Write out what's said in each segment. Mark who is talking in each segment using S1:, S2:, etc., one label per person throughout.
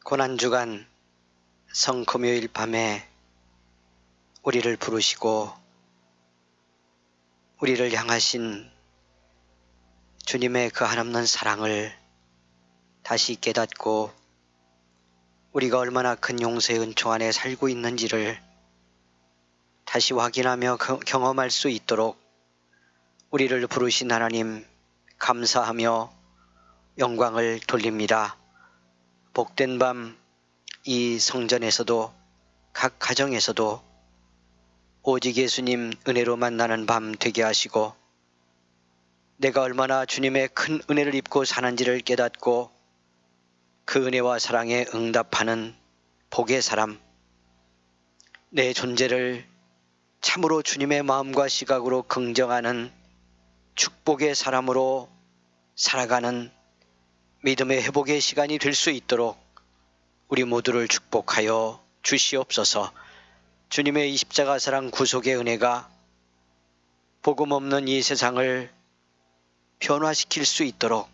S1: 고난주간 성금요일 밤에 우리를 부르시고 우리를 향하신 주님의 그 한없는 사랑을 다시 깨닫고 우리가 얼마나 큰 용서의 은총 안에 살고 있는지를 다시 확인하며 경험할 수 있도록 우리를 부르신 하나님 감사하며 영광을 돌립니다. 복된 밤 이 성전에서도 각 가정에서도 오직 예수님 은혜로 만나는 밤 되게 하시고 내가 얼마나 주님의 큰 은혜를 입고 사는지를 깨닫고 그 은혜와 사랑에 응답하는 복의 사람, 내 존재를 참으로 주님의 마음과 시각으로 긍정하는 축복의 사람으로 살아가는 믿음의 회복의 시간이 될 수 있도록 우리 모두를 축복하여 주시옵소서. 주님의 이 십자가 사랑 구속의 은혜가 복음 없는 이 세상을 변화시킬 수 있도록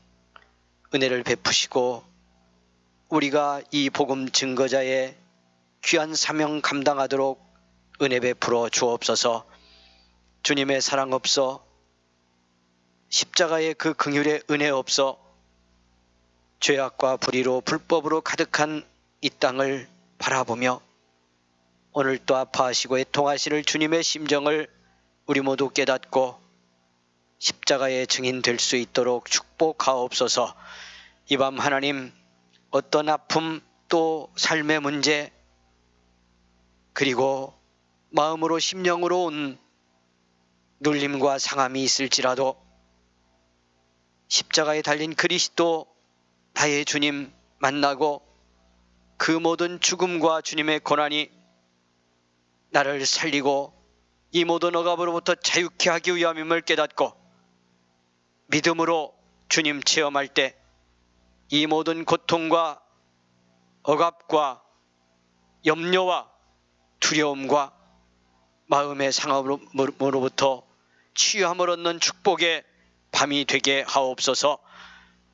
S1: 은혜를 베푸시고 우리가 이 복음 증거자의 귀한 사명 감당하도록 은혜 베풀어 주옵소서. 주님의 사랑 없어 십자가의 그 긍휼의 은혜 없어 죄악과 불의로 불법으로 가득한 이 땅을 바라보며 오늘 또 아파하시고 애통하시는 주님의 심정을 우리 모두 깨닫고 십자가의 증인 될 수 있도록 축복하옵소서. 이 밤 하나님 어떤 아픔 또 삶의 문제 그리고 마음으로 심령으로 온 눌림과 상함이 있을지라도 십자가에 달린 그리스도 나의 주님 만나고 그 모든 죽음과 주님의 고난이 나를 살리고 이 모든 억압으로부터 자유케 하기 위함임을 깨닫고 믿음으로 주님 체험할 때 이 모든 고통과 억압과 염려와 두려움과 마음의 상함으로부터 치유함을 얻는 축복의 밤이 되게 하옵소서.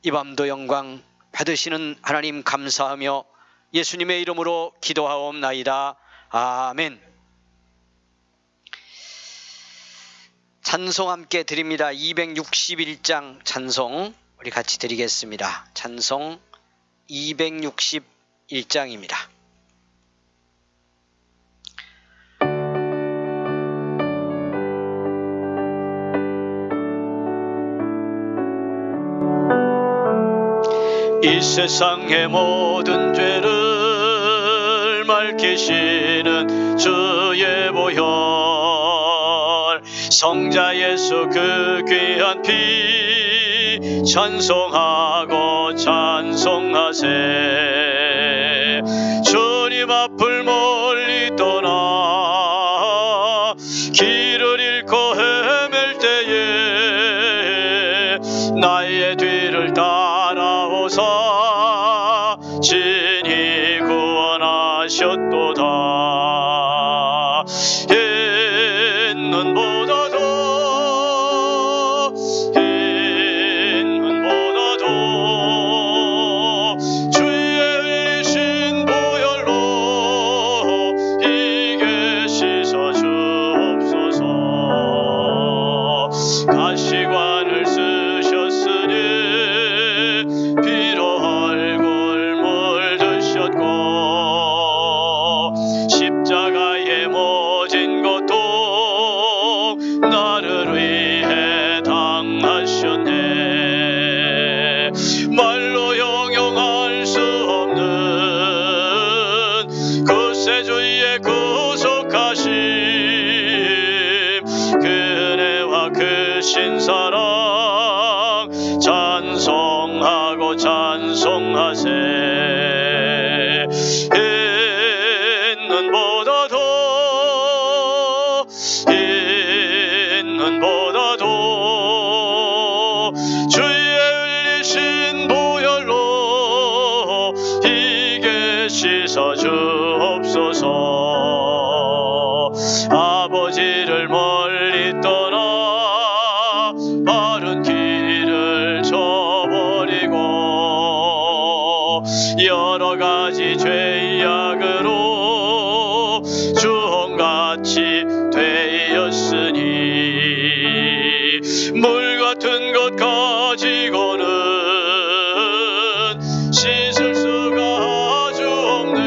S1: 이 밤도 영광 받으시는 하나님 감사하며 예수님의 이름으로 기도하옵나이다. 아멘. 찬송 함께 드립니다. 261장 찬송 우리 같이 드리겠습니다. 찬송 261장입니다.
S2: 이 세상의 모든 죄를 맑히시는 주의 보혈 성자 예수 그 귀한 피 찬송하고 찬송하세. 주님 앞을 멀리 떠나 길을 잃고 헤맬 때에 나의 뒤를 따라오사 진히 구원하셨도다. 신사랑 찬송하고 찬송하세. 있는 보다도 주의 흘리신 보혈로 이게 씻어 주옵소서. 아버지를 멀리 떠나 바른 길을 저버리고 여러 가지 죄악으로 주홍같이 되었으니 물 같은 것 가지고는 씻을 수가 아주 없네.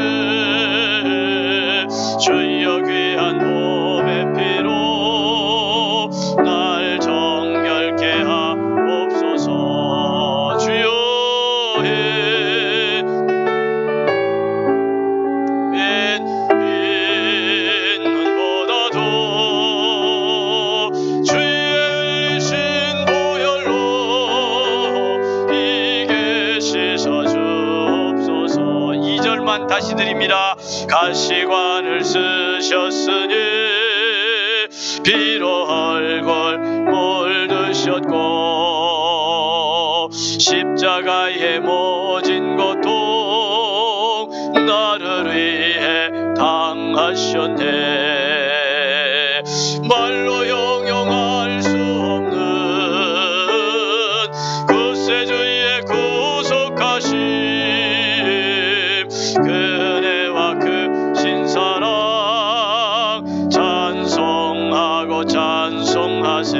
S2: 주여 귀한 몸의 피로 날 정결케 하옵소서. 주여 눈보다도 주의 흘리신 보혈로 비게 씻어주옵소서. 2절만 다시 드립니다. 가시관을 쓰셨으니 피로 얼굴 물드셨고 십자가의 모진 고통 나를 위해 당하셨네. 말로 형용할 수 없는 그 세주의 구속하심, 그네와 그 신사랑 찬송하고 찬송하세.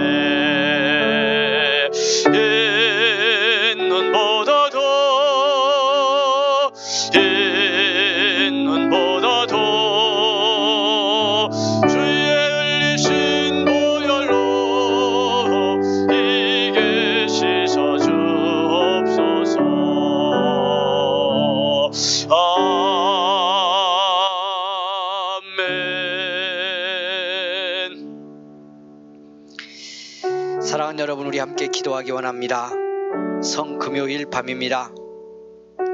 S2: 눈보다도 주의 흘리신 보혈로 이게 씻어주옵소서. 아멘.
S1: 사랑하는 여러분, 우리 함께 기도하기 원합니다. 성금요일 밤입니다.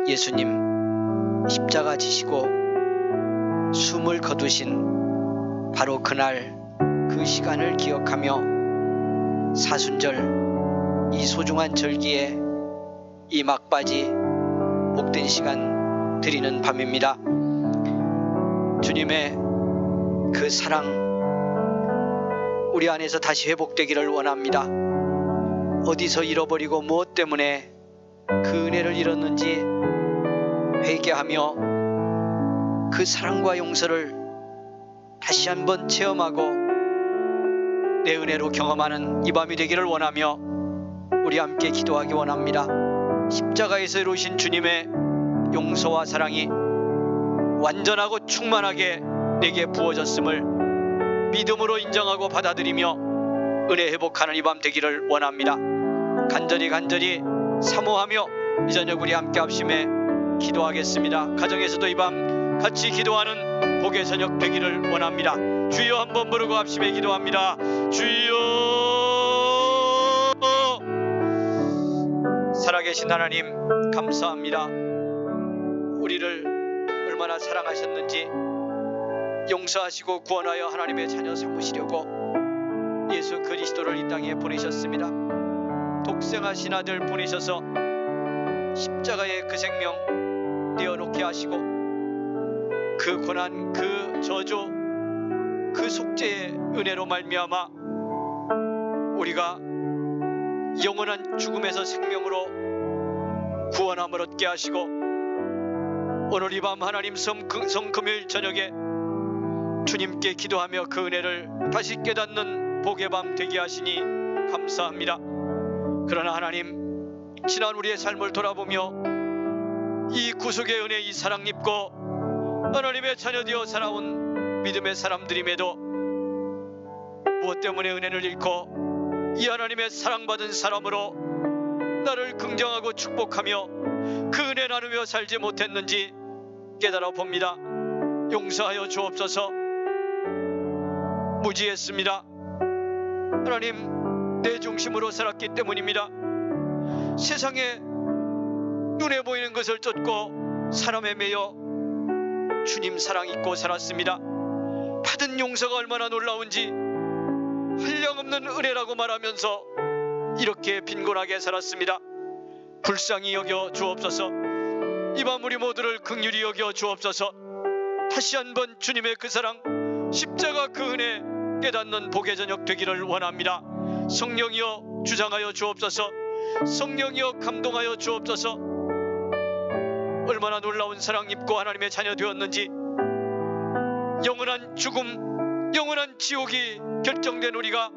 S1: 예수님 십자가 지시고 숨을 거두신 바로 그날 그 시간을 기억하며 사순절 이 소중한 절기에 이 막바지 복된 시간 드리는 밤입니다. 주님의 그 사랑 우리 안에서 다시 회복되기를 원합니다. 어디서 잃어버리고 무엇 때문에 그 은혜를 잃었는지 회개하며 그 사랑과 용서를 다시 한번 체험하고 내 은혜로 경험하는 이 밤이 되기를 원하며 우리 함께 기도하기 원합니다. 십자가에서 이루신 주님의 용서와 사랑이 완전하고 충만하게 내게 부어졌음을 믿음으로 인정하고 받아들이며 은혜 회복하는 이 밤 되기를 원합니다. 간절히 사모하며 이 저녁 우리 함께 합심해 기도하겠습니다. 가정에서도 이 밤 같이 기도하는 복의 저녁 되기를 원합니다. 주여 한번 부르고 합심해 기도합니다. 주여. 살아계신 하나님 감사합니다. 우리를 얼마나 사랑하셨는지 용서하시고 구원하여 하나님의 자녀 삼으시려고 예수 그리스도를 이 땅에 보내셨습니다. 독생하신 아들 보내셔서 십자가의 그 생명 내어놓게 하시고 그 고난, 그 저주, 그 속죄의 은혜로 말미암아 우리가 영원한 죽음에서 생명으로 구원함을 얻게 하시고 오늘 이 밤 하나님 성금요일 저녁에 주님께 기도하며 그 은혜를 다시 깨닫는 복의 밤 되게 하시니 감사합니다. 그러나 하나님 지난 우리의 삶을 돌아보며 이 구속의 은혜, 이 사랑 입고 하나님의 자녀 되어 살아온 믿음의 사람들임에도 무엇 때문에 은혜를 잃고 이 하나님의 사랑받은 사람으로 나를 긍정하고 축복하며 그 은혜 나누며 살지 못했는지 깨달아 봅니다. 용서하여 주옵소서. 무지했습니다. 하나님 내 중심으로 살았기 때문입니다. 세상에 눈에 보이는 것을 쫓고 사람에 매여 주님 사랑 잊고 살았습니다. 받은 용서가 얼마나 놀라운지 한량없는 은혜라고 말하면서 이렇게 빈곤하게 살았습니다. 불쌍히 여겨 주옵소서. 이 밤 우리 모두를 긍휼히 여겨 주옵소서. 다시 한번 주님의 그 사랑 십자가 그 은혜 깨닫는 복의 저녁 되기를 원합니다. 성령이여 주장하여 주옵소서. 성령이여 감동하여 주옵소서. 얼마나 놀라운 사랑 입고 하나님의 자녀 되었는지, 영원한 죽음, 영원한 지옥이 결정된 우리가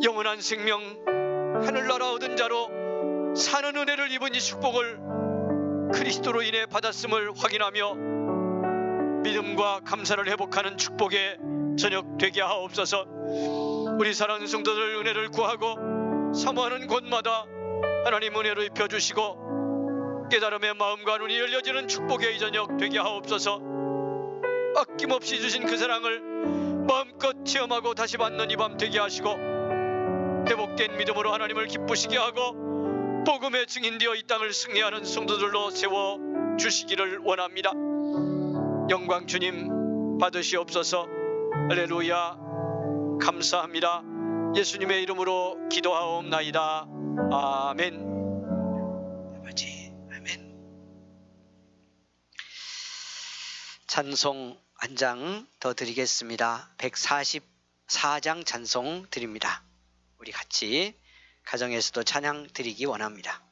S1: 영원한 생명, 하늘나라 얻은 자로 사는 은혜를 입은 이 축복을 그리스도로 인해 받았음을 확인하며 믿음과 감사를 회복하는 축복의 저녁 되게 하옵소서. 우리 사랑하는 성도들 은혜를 구하고 사모하는 곳마다 하나님 은혜로 입혀주시고 깨달음의 마음과 눈이 열려지는 축복의 이 저녁 되게 하옵소서. 아낌없이 주신 그 사랑을 마음껏 체험하고 다시 받는 이 밤 되게 하시고 회복된 믿음으로 하나님을 기쁘시게 하고 복음의 증인되어 이 땅을 승리하는 성도들로 세워주시기를 원합니다. 영광 주님 받으시옵소서. 할렐루야. 감사합니다. 예수님의 이름으로 기도하옵나이다. 아멘. 아버지, 아멘. 찬송 한 장 더 드리겠습니다. 144장 찬송 드립니다. 우리 같이 가정에서도 찬양 드리기 원합니다.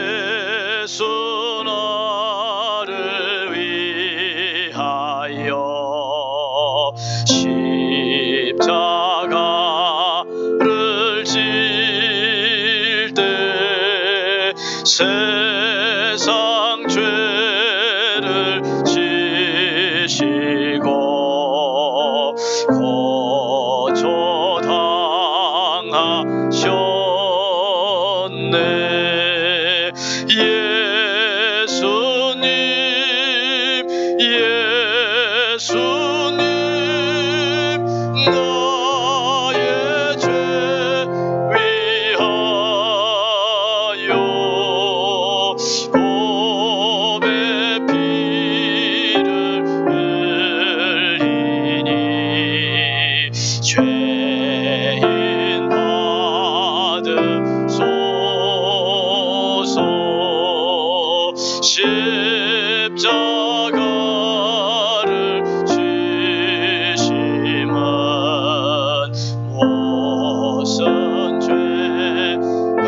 S2: 예수 나를 위하여 십자가를 질 때 세상 죄를 지시고 거처당하셨네. 예수님, 예수님, 나의 죄 위하여 보배 피를 흘리니 죄인 받으소서. 십자가를 지심은 무슨 죄가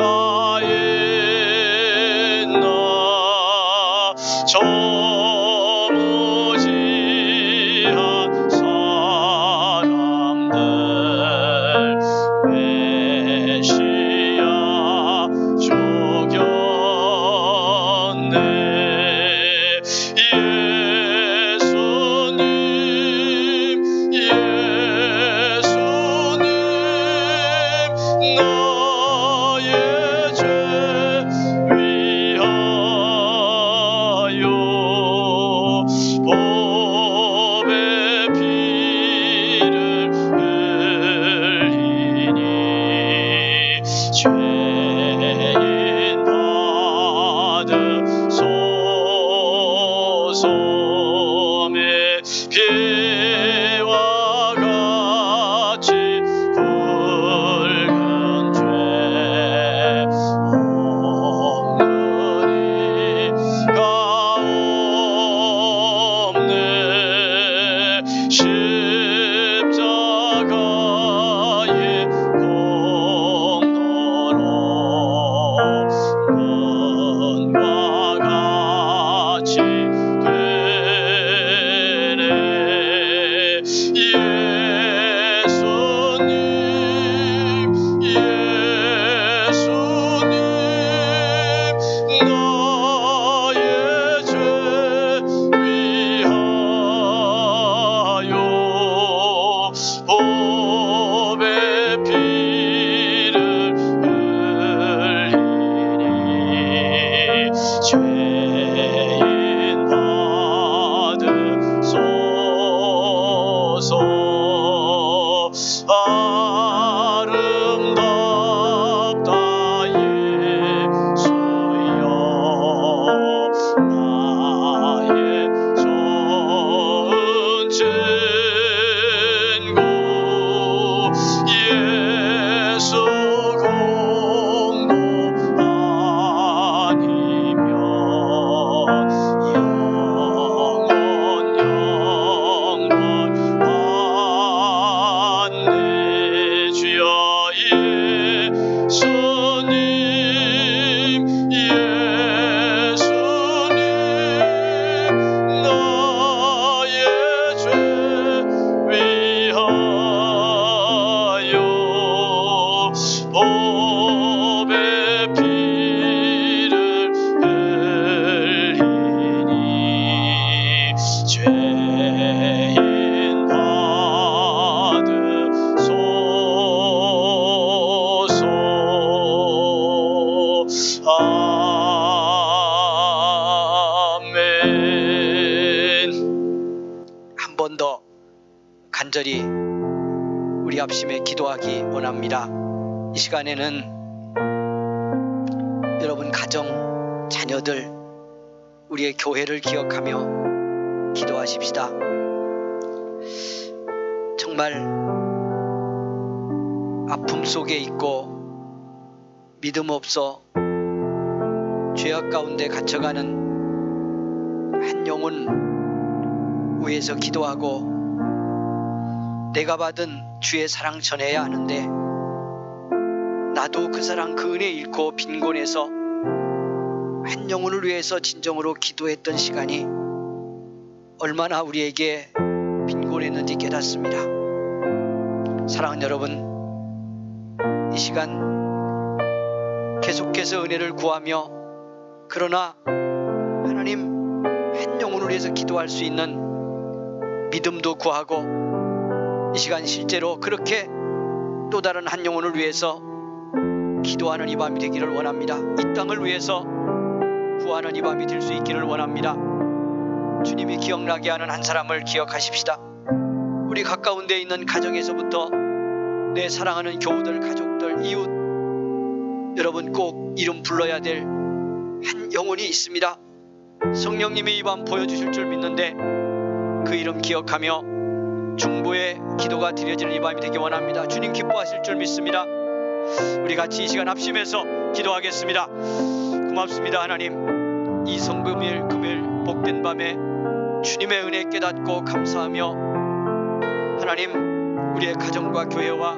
S2: 있나. 저무지한 사람들 메시아 죽였네. 예수님, 예수님, 나의 죄 위하여 아멘.
S1: 한 번 더 간절히 우리 합심에 기도하기 원합니다. 이 시간에는 여러분 가정, 자녀들, 우리의 교회를 기억하며 기도하십시다. 정말 아픔 속에 있고 믿음 없어 죄악 가운데 갇혀가는 한 영혼 위해서 기도하고 내가 받은 주의 사랑 전해야 하는데 나도 그 사랑 그 은혜 잃고 빈곤해서 한 영혼을 위해서 진정으로 기도했던 시간이 얼마나 우리에게 빈곤했는지 깨닫습니다. 사랑하는 여러분, 이 시간 계속해서 은혜를 구하며 그러나 하나님 한 영혼을 위해서 기도할 수 있는 믿음도 구하고 이 시간 실제로 그렇게 또 다른 한 영혼을 위해서 기도하는 이 밤이 되기를 원합니다. 이 땅을 위해서 구하는 이 밤이 될 수 있기를 원합니다. 주님이 기억나게 하는 한 사람을 기억하십시다. 우리 가까운 데 있는 가정에서부터 내 사랑하는 교우들, 가족들, 이웃, 여러분 꼭 이름 불러야 될 한 영혼이 있습니다. 성령님이 이 밤 보여주실 줄 믿는데 그 이름 기억하며 중보의 기도가 드려지는 이 밤이 되기 원합니다. 주님 기뻐하실 줄 믿습니다. 우리 같이 이 시간 합심해서 기도하겠습니다. 고맙습니다. 하나님, 이 성금일 금일 복된 밤에 주님의 은혜 깨닫고 감사하며 하나님 우리의 가정과 교회와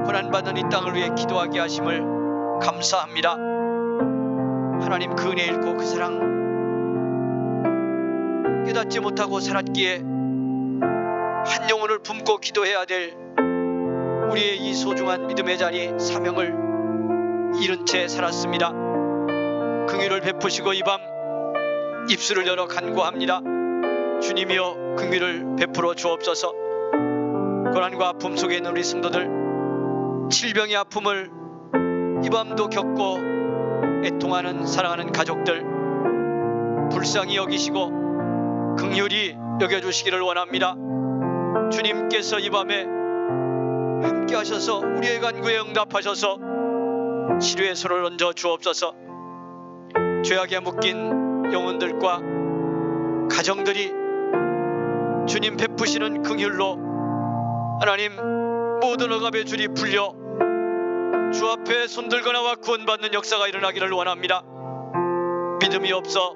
S1: 고난받는 이 땅을 위해 기도하게 하심을 감사합니다. 하나님 그 은혜 잃고 그 사랑 깨닫지 못하고 살았기에 한 영혼을 품고 기도해야 될 우리의 이 소중한 믿음의 자리 사명을 잃은 채 살았습니다. 긍휼을 베푸시고 이 밤 입술을 열어 간구합니다. 주님이여 긍휼을 베풀어 주옵소서. 고난과 아픔 속에 있는 우리 성도들, 질병의 아픔을 이 밤도 겪고 애통하는 사랑하는 가족들 불쌍히 여기시고 긍휼히 여겨주시기를 원합니다. 주님께서 이 밤에 함께 하셔서 우리의 간구에 응답하셔서 치료의 손을 얹어 주옵소서. 죄악에 묶인 영혼들과 가정들이 주님 베푸시는 긍휼로 하나님 모든 억압의 줄이 풀려 주 앞에 손들고 나와 구원받는 역사가 일어나기를 원합니다. 믿음이 없어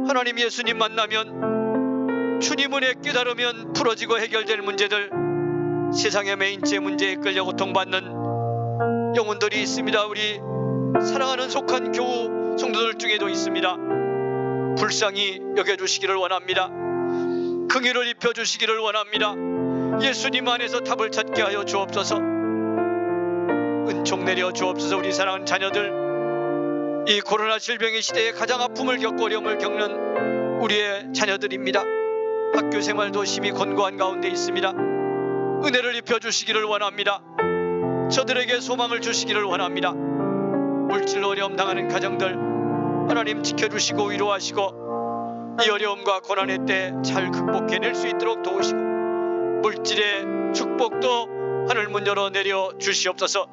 S1: 하나님 예수님 만나면 주님 은혜 깨달으면 풀어지고 해결될 문제들, 세상의 메인째 문제에 끌려 고통받는 영혼들이 있습니다. 우리 사랑하는 속한 교우 성도들 중에도 있습니다. 불쌍히 여겨주시기를 원합니다. 긍휼을 입혀주시기를 원합니다. 예수님 안에서 답을 찾게 하여 주옵소서. 은총 내려 주옵소서. 우리 사랑하는 자녀들, 이 코로나 질병의 시대에 가장 아픔을 겪고 어려움을 겪는 우리의 자녀들입니다. 학교 생활도 심히 곤고한 가운데 있습니다. 은혜를 입혀주시기를 원합니다. 저들에게 소망을 주시기를 원합니다. 물질로 어려움 당하는 가정들 하나님 지켜주시고 위로하시고 이 어려움과 고난의 때 잘 극복해낼 수 있도록 도우시고 물질의 축복도 하늘 문 열어 내려 주시옵소서.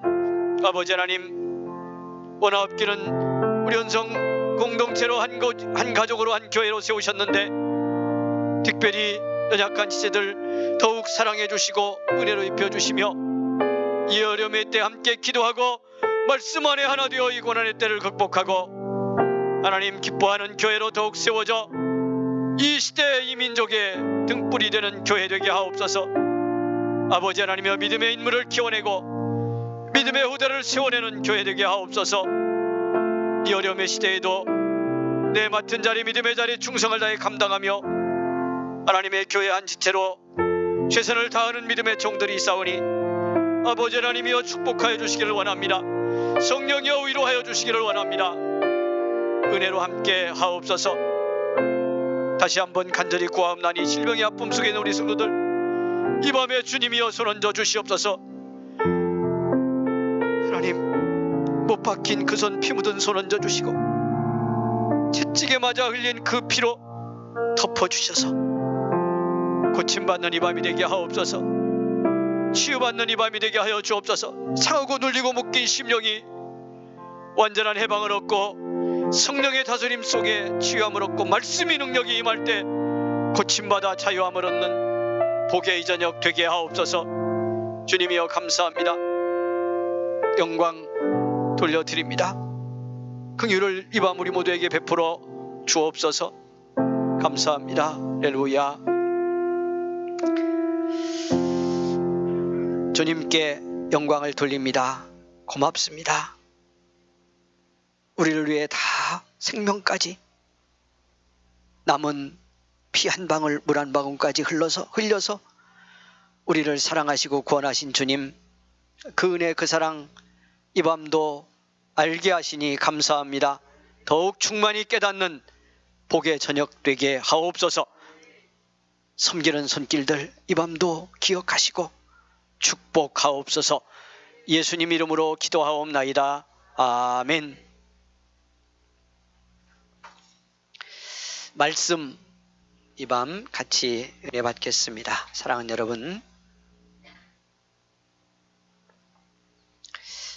S1: 아버지 하나님, 원하옵기는 우리 은성 공동체로 한 가족으로 한 교회로 세우셨는데 특별히 연약한 지체들 더욱 사랑해 주시고 은혜로 입혀 주시며 이 어려움의 때 함께 기도하고 말씀 안에 하나 되어 이 고난의 때를 극복하고 하나님 기뻐하는 교회로 더욱 세워져 이 시대의 이 민족의 등불이 되는 교회 되게 하옵소서. 아버지 하나님여, 믿음의 인물을 키워내고 믿음의 후대를 세워내는 교회 되게 하옵소서. 이 어려움의 시대에도 내 맡은 자리 믿음의 자리 충성을 다해 감당하며 하나님의 교회 한 지체로 최선을 다하는 믿음의 종들이 있사오니 아버지 하나님이여 축복하여 주시기를 원합니다. 성령이여 위로하여 주시기를 원합니다. 은혜로 함께 하옵소서. 다시 한번 간절히 구하옵나니 질병의 아픔 속에 있는 우리 성도들 이 밤에 주님이여 손 얹어 주시옵소서. 하나님 못 박힌 그 손, 피 묻은 손 얹어주시고 채찍에 맞아 흘린 그 피로 덮어주셔서 고침받는 이 밤이 되게 하옵소서. 치유받는 이 밤이 되게 하여 주옵소서. 상하고 눌리고 묶인 심령이 완전한 해방을 얻고 성령의 다스림 속에 치유함을 얻고 말씀의 능력이 임할 때 고침받아 자유함을 얻는 복의 이 저녁 되게 하옵소서. 주님이여 감사합니다. 영광 돌려드립니다. 긍휼을 이 밤 우리 모두에게 베풀어 주옵소서. 감사합니다. 할렐루야. 주님께 영광을 돌립니다. 고맙습니다. 우리를 위해 다 생명까지 남은 피 한 방울 물 한 방울까지 흘려서 우리를 사랑하시고 구원하신 주님, 그 은혜 그 사랑 이 밤도 알게 하시니 감사합니다. 더욱 충만히 깨닫는 복의 저녁 되게 하옵소서. 섬기는 손길들 이 밤도 기억하시고 축복하옵소서. 예수님 이름으로 기도하옵나이다. 아멘. 말씀 이 밤 같이 은혜 받겠습니다. 사랑하는 여러분,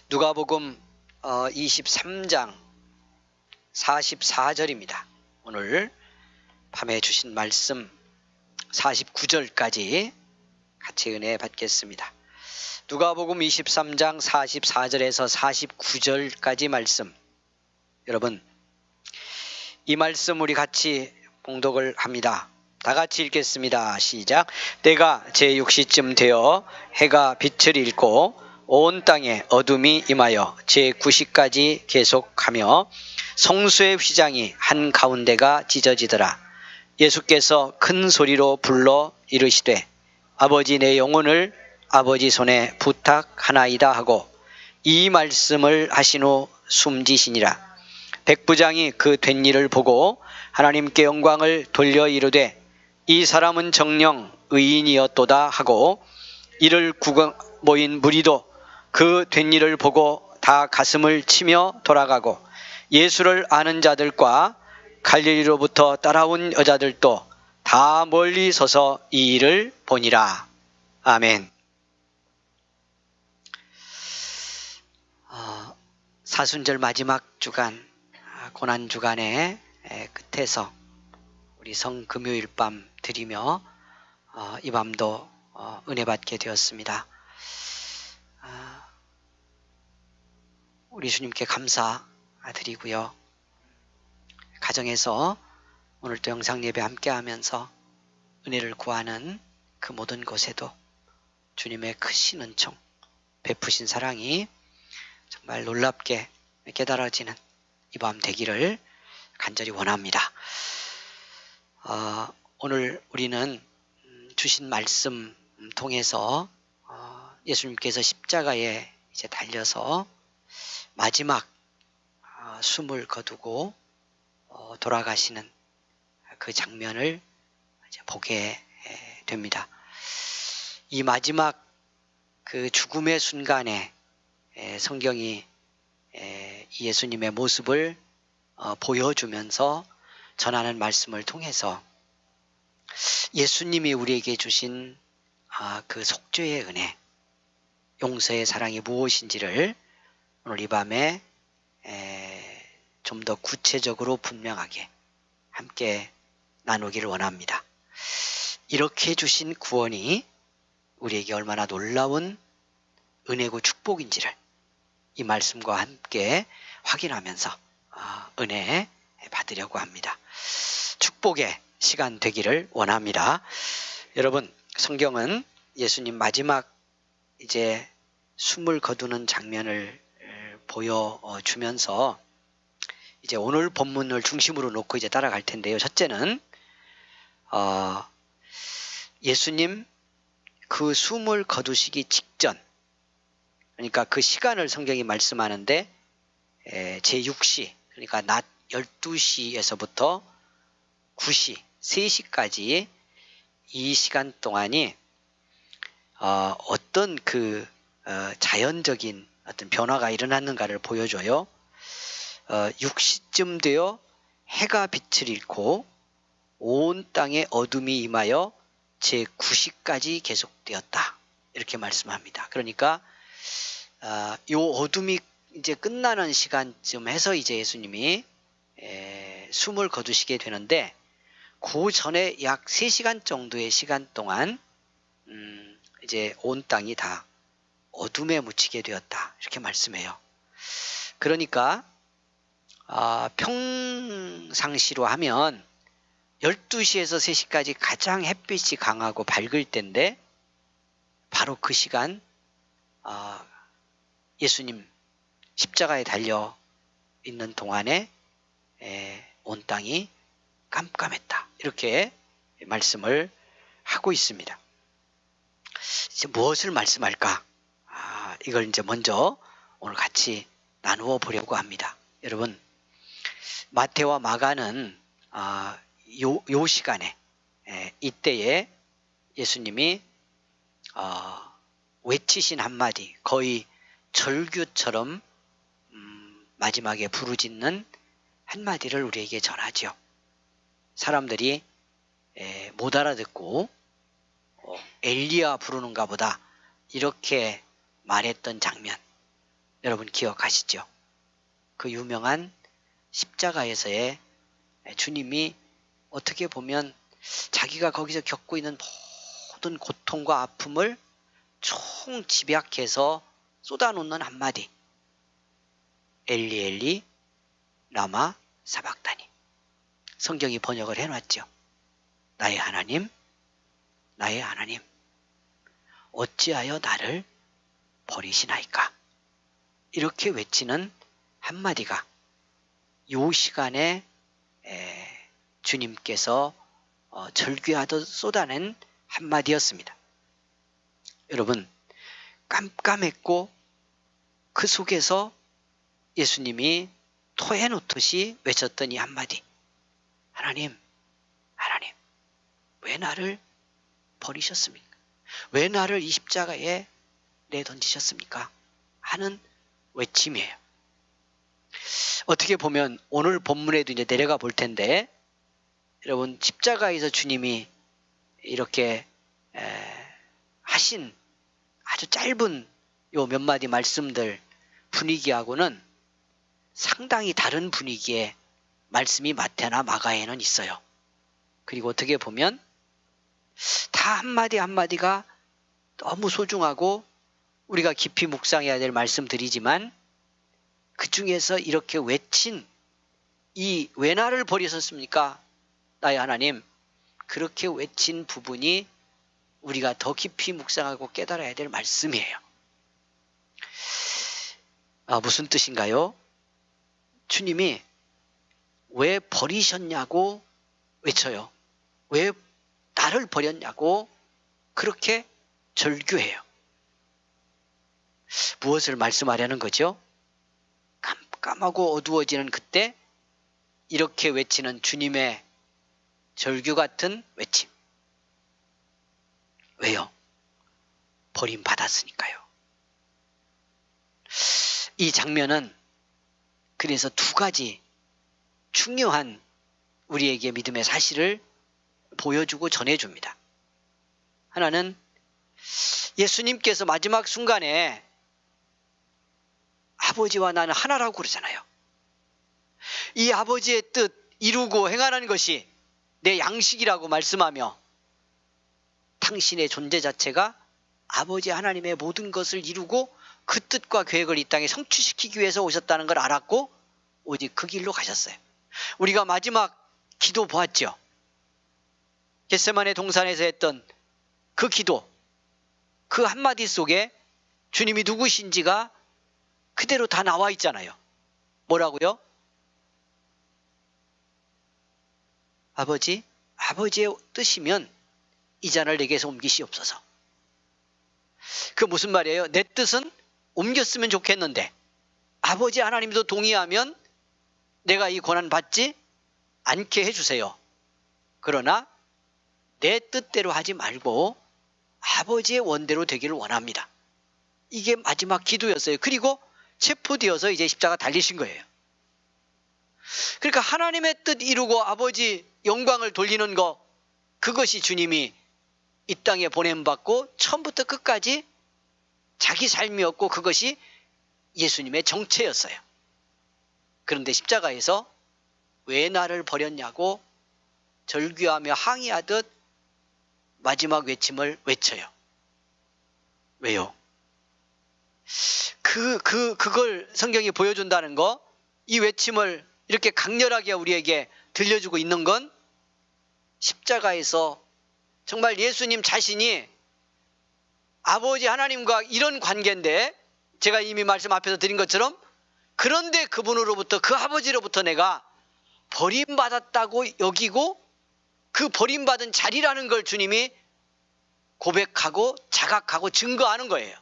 S1: 누가복음 23장 44절입니다. 오늘 밤에 주신 말씀 49절까지 같이 은혜 받겠습니다. 누가복음 23장 44절에서 49절까지 말씀, 여러분 이 말씀 우리 같이 봉독을 합니다. 다 같이 읽겠습니다. 시작. 때가 제6시쯤 되어 해가 빛을 잃고 온 땅에 어둠이 임하여 제9시까지 계속하며 성수의 휘장이 한가운데가 찢어지더라. 예수께서 큰 소리로 불러 이르시되 아버지 내 영혼을 아버지 손에 부탁하나이다 하고 이 말씀을 하신 후 숨지시니라. 백부장이 그 된 일을 보고 하나님께 영광을 돌려 이르되 이 사람은 정녕 의인이었도다 하고 이를 구경 모인 무리도 그 된 일을 보고 다 가슴을 치며 돌아가고 예수를 아는 자들과 갈릴리로부터 따라온 여자들도 다 멀리 서서 이 일을 보니라. 아멘. 사순절 마지막 주간, 고난 주간의 끝에서 우리 성금요일 밤 드리며 이 밤도 은혜 받게 되었습니다. 우리 주님께 감사드리고요. 가정에서 오늘도 영상 예배 함께 하면서 은혜를 구하는 그 모든 곳에도 주님의 크신 은총, 베푸신 사랑이 정말 놀랍게 깨달아지는 이 밤 되기를 간절히 원합니다. 오늘 우리는 주신 말씀 통해서 예수님께서 십자가에 이제 달려서 마지막 숨을 거두고 돌아가시는 그 장면을 이제 보게 됩니다. 이 마지막 그 죽음의 순간에 성경이 예수님의 모습을 보여주면서 전하는 말씀을 통해서 예수님이 우리에게 주신 그 속죄의 은혜, 용서의 사랑이 무엇인지를 오늘 이 밤에 좀 더 구체적으로 분명하게 함께 나누기를 원합니다. 이렇게 주신 구원이 우리에게 얼마나 놀라운 은혜고 축복인지를 이 말씀과 함께 확인하면서 은혜 받으려고 합니다. 축복의 시간 되기를 원합니다. 여러분, 성경은 예수님 마지막 이제 숨을 거두는 장면을 보여주면서 이제 오늘 본문을 중심으로 놓고 이제 따라갈 텐데요. 첫째는 예수님 그 숨을 거두시기 직전, 그러니까 그 시간을 성경이 말씀하는데 제6시, 그러니까 낮 12시에서부터 9시, 3시까지 이 시간 동안이 어떤 그 자연적인 어떤 변화가 일어났는가를 보여줘요. 6시쯤 되어 해가 빛을 잃고 온 땅에 어둠이 임하여 제9시까지 계속되었다. 이렇게 말씀합니다. 그러니까 요 어둠이 이제 끝나는 시간쯤 해서 이제 예수님이 숨을 거두시게 되는데, 그 전에 약 3시간 정도의 시간 동안 이제 온 땅이 다 어둠에 묻히게 되었다. 이렇게 말씀해요. 그러니까 평상시로 하면 12시에서 3시까지 가장 햇빛이 강하고 밝을 때인데, 바로 그 시간 예수님 십자가에 달려 있는 동안에 온 땅이 깜깜했다. 이렇게 말씀을 하고 있습니다. 이제 무엇을 말씀할까? 이걸 이제 먼저 오늘 같이 나누어 보려고 합니다. 여러분, 마태와 마가는 요 시간에 이때에 예수님이 외치신 한마디, 거의 절규처럼 마지막에 부르짖는 한마디를 우리에게 전하죠. 사람들이 못 알아듣고 엘리야 부르는가 보다 이렇게 말했던 장면, 여러분 기억하시죠? 그 유명한 십자가에서의 주님이 어떻게 보면 자기가 거기서 겪고 있는 모든 고통과 아픔을 총 집약해서 쏟아놓는 한마디, 엘리 엘리 라마 사박다니. 성경이 번역을 해놨죠. 나의 하나님, 나의 하나님, 어찌하여 나를 버리시나이까. 이렇게 외치는 한마디가 요 시간에 주님께서 절규하듯 쏟아낸 한마디였습니다. 여러분, 깜깜했고 그 속에서 예수님이 토해놓듯이 외쳤던 이 한마디, 하나님, 하나님, 왜 나를 버리셨습니까? 왜 나를 이 십자가에 내던지셨습니까? 하는 외침이에요. 어떻게 보면 오늘 본문에도 이제 내려가 볼 텐데, 여러분 십자가에서 주님이 이렇게 하신 아주 짧은 요 몇 마디 말씀들 분위기하고는 상당히 다른 분위기의 말씀이 마태나 마가에는 있어요. 그리고 어떻게 보면 다 한마디 한마디가 너무 소중하고 우리가 깊이 묵상해야 될 말씀들이지만, 그 중에서 이렇게 외친 이 왜 나를 버리셨습니까? 나의 하나님, 그렇게 외친 부분이 우리가 더 깊이 묵상하고 깨달아야 될 말씀이에요. 무슨 뜻인가요? 주님이 왜 버리셨냐고 외쳐요. 왜 나를 버렸냐고 그렇게 절규해요. 무엇을 말씀하려는 거죠? 깜깜하고 어두워지는 그때 이렇게 외치는 주님의 절규 같은 외침. 왜요? 버림받았으니까요. 이 장면은 그래서 두 가지 중요한 우리에게 믿음의 사실을 보여주고 전해줍니다. 하나는 예수님께서 마지막 순간에 아버지와 나는 하나라고 그러잖아요. 이 아버지의 뜻 이루고 행하는 것이 내 양식이라고 말씀하며, 당신의 존재 자체가 아버지 하나님의 모든 것을 이루고 그 뜻과 계획을 이 땅에 성취시키기 위해서 오셨다는 걸 알았고 오직 그 길로 가셨어요. 우리가 마지막 기도 보았죠. 겟세마네 동산에서 했던 그 기도, 그 한마디 속에 주님이 누구신지가 그대로 다 나와 있잖아요. 뭐라고요? 아버지, 아버지의 뜻이면 이 잔을 내게서 옮기시옵소서. 그 무슨 말이에요? 내 뜻은 옮겼으면 좋겠는데 아버지 하나님도 동의하면 내가 이 고난 받지 않게 해주세요. 그러나 내 뜻대로 하지 말고 아버지의 원대로 되기를 원합니다. 이게 마지막 기도였어요. 그리고 체포되어서 이제 십자가 달리신 거예요. 그러니까 하나님의 뜻 이루고 아버지 영광을 돌리는 거, 그것이 주님이 이 땅에 보냄받고 처음부터 끝까지 자기 삶이었고 그것이 예수님의 정체였어요. 그런데 십자가에서 왜 나를 버렸냐고 절규하며 항의하듯 마지막 외침을 외쳐요. 왜요? 그걸 성경이 보여준다는 거, 이 외침을 이렇게 강렬하게 우리에게 들려주고 있는 건 십자가에서 정말 예수님 자신이 아버지 하나님과 이런 관계인데, 제가 이미 말씀 앞에서 드린 것처럼, 그런데 그분으로부터, 그 아버지로부터 내가 버림받았다고 여기고 그 버림받은 자리라는 걸 주님이 고백하고 자각하고 증거하는 거예요.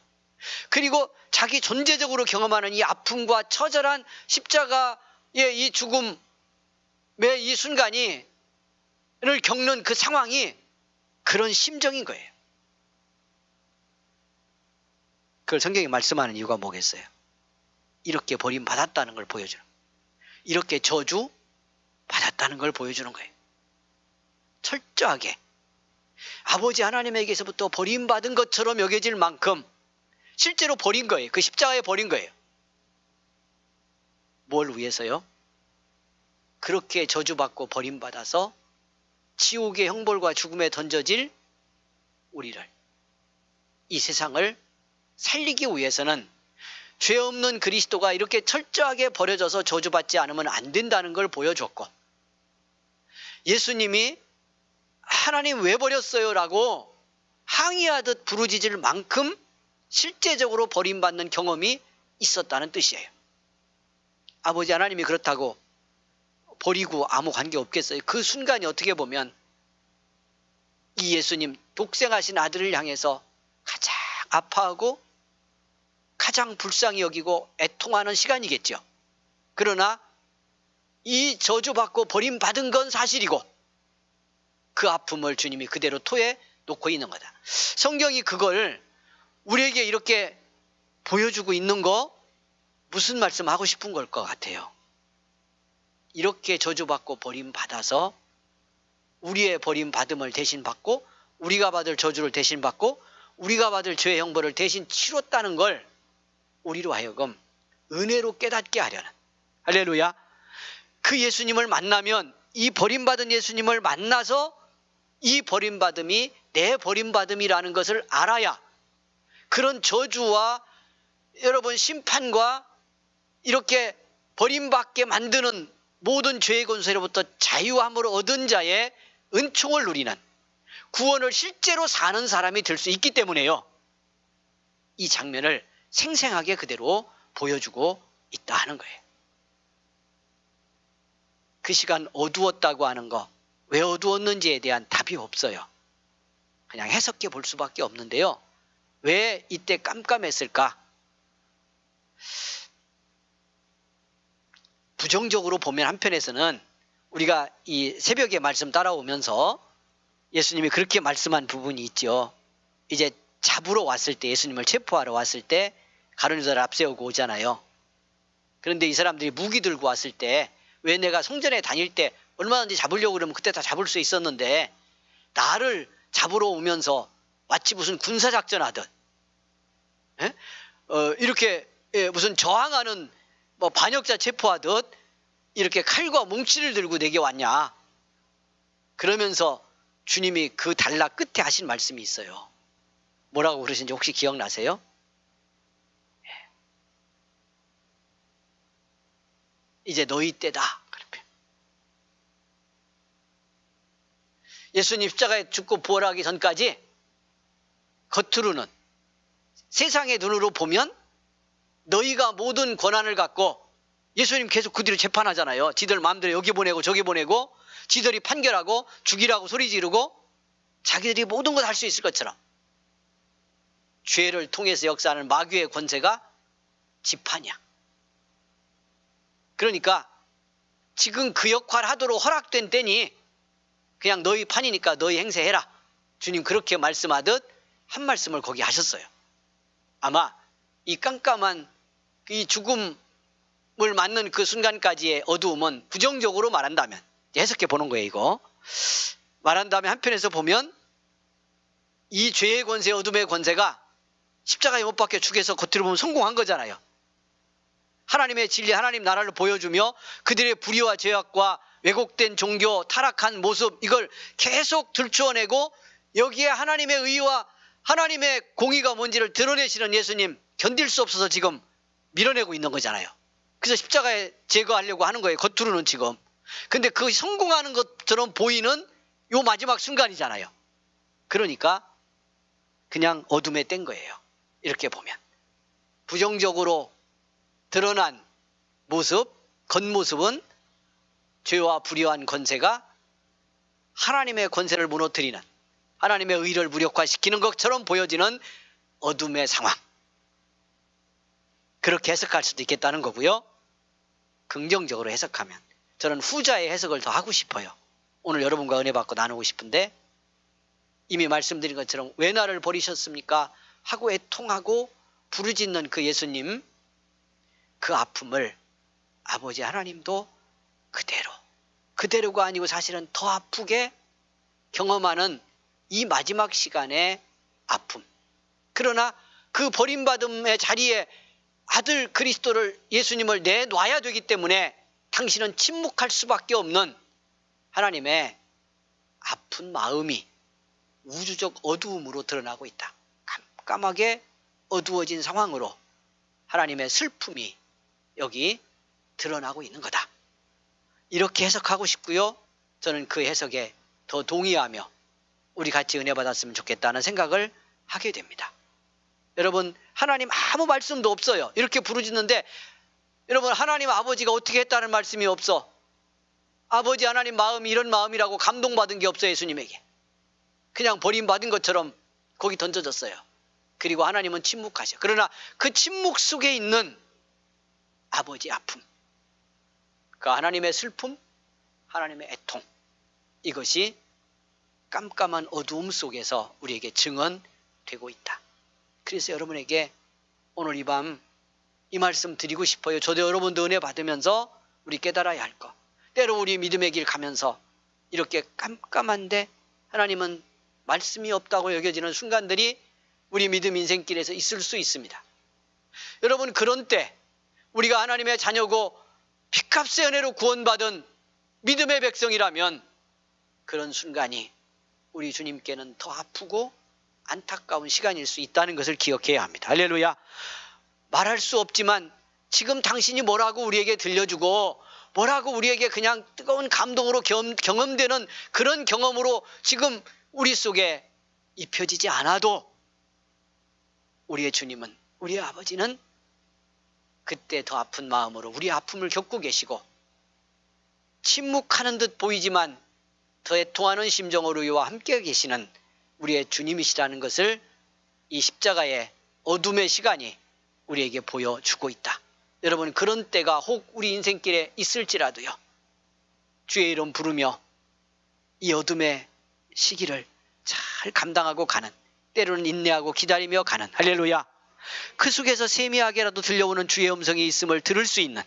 S1: 그리고 자기 존재적으로 경험하는 이 아픔과 처절한 십자가의 이 죽음의 이 순간이 를 겪는 그 상황이 그런 심정인 거예요. 그걸 성경이 말씀하는 이유가 뭐겠어요? 이렇게 버림받았다는 걸 보여주는, 이렇게 저주 받았다는 걸 보여주는 거예요. 철저하게 아버지 하나님에게서부터 버림받은 것처럼 여겨질 만큼 실제로 버린 거예요. 그 십자가에 버린 거예요. 뭘 위해서요? 그렇게 저주받고 버림받아서 지옥의 형벌과 죽음에 던져질 우리를, 이 세상을 살리기 위해서는 죄 없는 그리스도가 이렇게 철저하게 버려져서 저주받지 않으면 안 된다는 걸 보여줬고, 예수님이 하나님 왜 버렸어요? 라고 항의하듯 부르짖을 만큼 실제적으로 버림받는 경험이 있었다는 뜻이에요. 아버지 하나님이 그렇다고 버리고 아무 관계 없겠어요? 그 순간이 어떻게 보면 이 예수님 독생하신 아들을 향해서 가장 아파하고 가장 불쌍히 여기고 애통하는 시간이겠죠. 그러나 이 저주받고 버림받은 건 사실이고 그 아픔을 주님이 그대로 토해 놓고 있는 거다. 성경이 그걸 우리에게 이렇게 보여주고 있는 거, 무슨 말씀하고 싶은 걸 것 같아요? 이렇게 저주받고 버림받아서 우리의 버림받음을 대신 받고 우리가 받을 저주를 대신 받고 우리가 받을 죄의 형벌을 대신 치렀다는 걸 우리로 하여금 은혜로 깨닫게 하려는, 할렐루야. 그 예수님을 만나면, 이 버림받은 예수님을 만나서 이 버림받음이 내 버림받음이라는 것을 알아야 그런 저주와 여러분 심판과 이렇게 버림받게 만드는 모든 죄의 권세로부터 자유함을 얻은 자의 은총을 누리는, 구원을 실제로 사는 사람이 될 수 있기 때문에요. 이 장면을 생생하게 그대로 보여주고 있다 하는 거예요. 그 시간 어두웠다고 하는 거, 왜 어두웠는지에 대한 답이 없어요. 그냥 해석해 볼 수밖에 없는데요. 왜 이때 깜깜했을까? 부정적으로 보면 한편에서는 우리가 이 새벽에 말씀 따라오면서 예수님이 그렇게 말씀한 부분이 있죠. 이제 잡으러 왔을 때, 예수님을 체포하러 왔을 때 가룟유다를 앞세우고 오잖아요. 그런데 이 사람들이 무기 들고 왔을 때, 왜 내가 성전에 다닐 때 얼마든지 잡으려고 그러면 그때 다 잡을 수 있었는데 나를 잡으러 오면서 마치 무슨 군사작전 하듯 이렇게 무슨 저항하는 뭐 반역자 체포하듯 이렇게 칼과 뭉치를 들고 내게 왔냐. 그러면서 주님이 그 달라 끝에 하신 말씀이 있어요. 뭐라고 그러신지 혹시 기억나세요? 이제 너희 때다. 예수님 십자가에 죽고 부활하기 전까지 겉으로는, 세상의 눈으로 보면 너희가 모든 권한을 갖고, 예수님 계속 그 뒤로 재판하잖아요. 지들 마음대로 여기 보내고 저기 보내고, 지들이 판결하고 죽이라고 소리 지르고 자기들이 모든 걸 할 수 있을 것처럼, 죄를 통해서 역사하는 마귀의 권세가 지판이야. 그러니까 지금 그 역할 하도록 허락된 때니 그냥 너희 판이니까 너희 행세해라. 주님 그렇게 말씀하듯 한 말씀을 거기 하셨어요. 아마 이 깜깜한 이 죽음을 맞는 그 순간까지의 어두움은 부정적으로 말한다면, 해석해 보는 거예요. 이거 말한다면 한편에서 보면 이 죄의 권세, 어둠의 권세가 십자가에 못 박혀 죽여서 겉으로 보면 성공한 거잖아요. 하나님의 진리, 하나님 나라를 보여주며 그들의 불의와 죄악과 왜곡된 종교, 타락한 모습, 이걸 계속 들추어내고 여기에 하나님의 의와 하나님의 공의가 뭔지를 드러내시는 예수님, 견딜 수 없어서 지금 밀어내고 있는 거잖아요. 그래서 십자가에 제거하려고 하는 거예요. 겉으로는 지금. 근데 그 성공하는 것처럼 보이는 요 마지막 순간이잖아요. 그러니까 그냥 어둠에 뗀 거예요. 이렇게 보면 부정적으로 드러난 모습, 겉모습은 죄와 불의한 권세가 하나님의 권세를 무너뜨리는, 하나님의 의를 무력화시키는 것처럼 보여지는 어둠의 상황. 그렇게 해석할 수도 있겠다는 거고요. 긍정적으로 해석하면 저는 후자의 해석을 더 하고 싶어요. 오늘 여러분과 은혜 받고 나누고 싶은데, 이미 말씀드린 것처럼 왜 나를 버리셨습니까? 하고 애통하고 부르짖는 그 예수님, 그 아픔을 아버지 하나님도 그대로가 아니고 사실은 더 아프게 경험하는 이 마지막 시간의 아픔. 그러나 그 버림받음의 자리에 아들 그리스도를, 예수님을 내놔야 되기 때문에 당신은 침묵할 수밖에 없는 하나님의 아픈 마음이 우주적 어두움으로 드러나고 있다. 깜깜하게 어두워진 상황으로 하나님의 슬픔이 여기 드러나고 있는 거다. 이렇게 해석하고 싶고요. 저는 그 해석에 더 동의하며 우리 같이 은혜 받았으면 좋겠다는 생각을 하게 됩니다. 여러분, 하나님 아무 말씀도 없어요. 이렇게 부르짖는데 여러분, 하나님 아버지가 어떻게 했다는 말씀이 없어. 아버지 하나님 마음이 이런 마음이라고 감동받은 게 없어요. 예수님에게 그냥 버림받은 것처럼 거기 던져졌어요. 그리고 하나님은 침묵하셔. 그러나 그 침묵 속에 있는 아버지 아픔, 그 하나님의 슬픔, 하나님의 애통, 이것이 깜깜한 어두움 속에서 우리에게 증언되고 있다. 그래서 여러분에게 오늘 이 밤 이 말씀 드리고 싶어요. 저도 여러분도 은혜 받으면서 우리 깨달아야 할 것. 때로 우리 믿음의 길 가면서 이렇게 깜깜한데 하나님은 말씀이 없다고 여겨지는 순간들이 우리 믿음 인생길에서 있을 수 있습니다. 여러분, 그런 때 우리가 하나님의 자녀고 피값의 은혜로 구원받은 믿음의 백성이라면 그런 순간이 우리 주님께는 더 아프고 안타까운 시간일 수 있다는 것을 기억해야 합니다. 할렐루야. 말할 수 없지만 지금 당신이 뭐라고 우리에게 들려주고 뭐라고 우리에게 그냥 뜨거운 감동으로 경험되는 그런 경험으로 지금 우리 속에 입혀지지 않아도 우리의 주님은, 우리의 아버지는 그때 더 아픈 마음으로 우리의 아픔을 겪고 계시고 침묵하는 듯 보이지만 더 애통하는 심정으로 우리와 함께 계시는 우리의 주님이시라는 것을 이 십자가의 어둠의 시간이 우리에게 보여주고 있다. 여러분, 그런 때가 혹 우리 인생길에 있을지라도요, 주의 이름 부르며 이 어둠의 시기를 잘 감당하고 가는, 때로는 인내하고 기다리며 가는, 할렐루야, 그 속에서 세미하게라도 들려오는 주의 음성이 있음을 들을 수 있는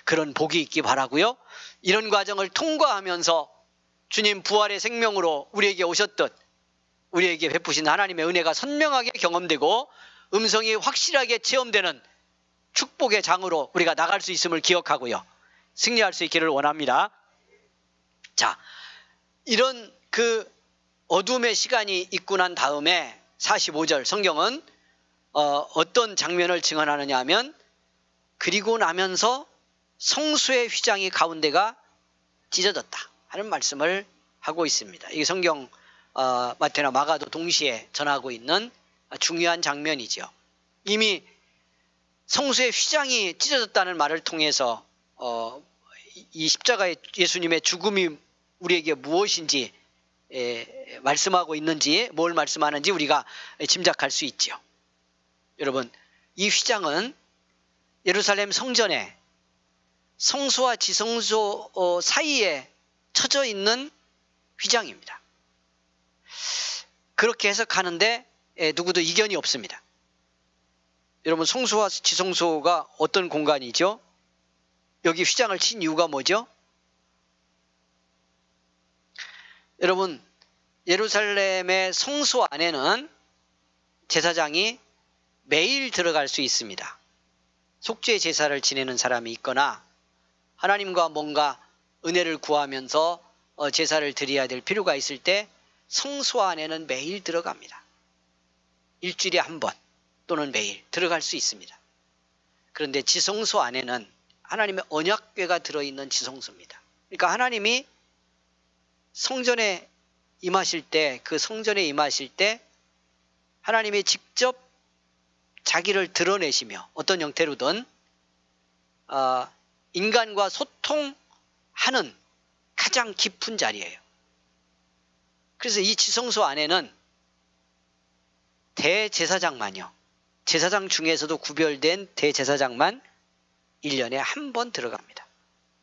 S1: 그런 복이 있기 바라고요. 이런 과정을 통과하면서 주님 부활의 생명으로 우리에게 오셨듯 우리에게 베푸신 하나님의 은혜가 선명하게 경험되고 음성이 확실하게 체험되는 축복의 장으로 우리가 나갈 수 있음을 기억하고요, 승리할 수 있기를 원합니다. 자, 이런 그 어둠의 시간이 있고 난 다음에 45절 성경은 어떤 장면을 증언하느냐 하면, 그리고 나면서 성수의 휘장이 가운데가 찢어졌다 하는 말씀을 하고 있습니다. 이게 성경 마태나 마가도 동시에 전하고 있는 중요한 장면이죠. 이미 성수의 휘장이 찢어졌다는 말을 통해서 이 십자가의 예수님의 죽음이 우리에게 무엇인지 말씀하고 있는지, 뭘 말씀하는지 우리가 짐작할 수 있죠. 여러분, 이 휘장은 예루살렘 성전에 성소와 지성소 사이에 쳐져 있는 휘장입니다. 그렇게 해석하는데 누구도 이견이 없습니다. 여러분 성소와 지성소가 어떤 공간이죠? 여기 휘장을 친 이유가 뭐죠? 여러분 예루살렘의 성소 안에는 제사장이 매일 들어갈 수 있습니다. 속죄 제사를 지내는 사람이 있거나 하나님과 뭔가 은혜를 구하면서 제사를 드려야 될 필요가 있을 때 성소 안에는 매일 들어갑니다. 일주일에 한 번 또는 매일 들어갈 수 있습니다. 그런데 지성소 안에는 하나님의 언약궤가 들어있는 지성소입니다. 그러니까 하나님이 성전에 임하실 때, 그 성전에 임하실 때 하나님이 직접 자기를 드러내시며 어떤 형태로든 인간과 소통하는 가장 깊은 자리예요. 그래서 이 지성소 안에는 대제사장만요, 제사장 중에서도 구별된 대제사장만 1년에 한 번 들어갑니다.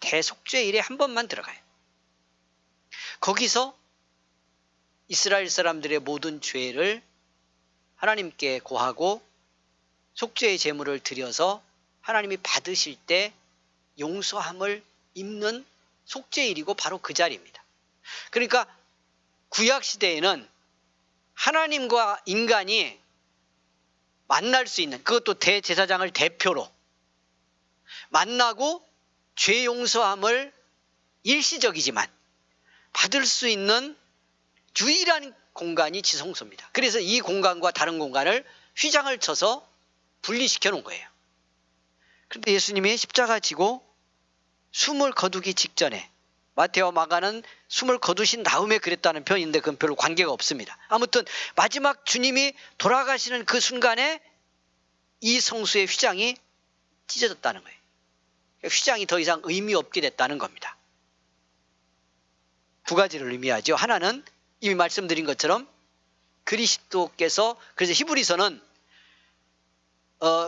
S1: 대속죄일에 한 번만 들어가요. 거기서 이스라엘 사람들의 모든 죄를 하나님께 고하고 속죄의 제물을 드려서 하나님이 받으실 때 용서함을 입는 속죄일이고 바로 그 자리입니다. 그러니까 구약시대에는 하나님과 인간이 만날 수 있는, 그것도 대제사장을 대표로 만나고 죄 용서함을 일시적이지만 받을 수 있는 유일한 공간이 지성소입니다. 그래서 이 공간과 다른 공간을 휘장을 쳐서 분리시켜 놓은 거예요. 그런데 예수님이 십자가 지고 숨을 거두기 직전에, 마태와 마가는 숨을 거두신 다음에 그랬다는 표현인데 그건 별로 관계가 없습니다. 아무튼 마지막 주님이 돌아가시는 그 순간에 이 성소의 휘장이 찢어졌다는 거예요. 휘장이 더 이상 의미 없게 됐다는 겁니다. 두 가지를 의미하죠. 하나는 이미 말씀드린 것처럼 그리스도께서, 그래서 히브리서는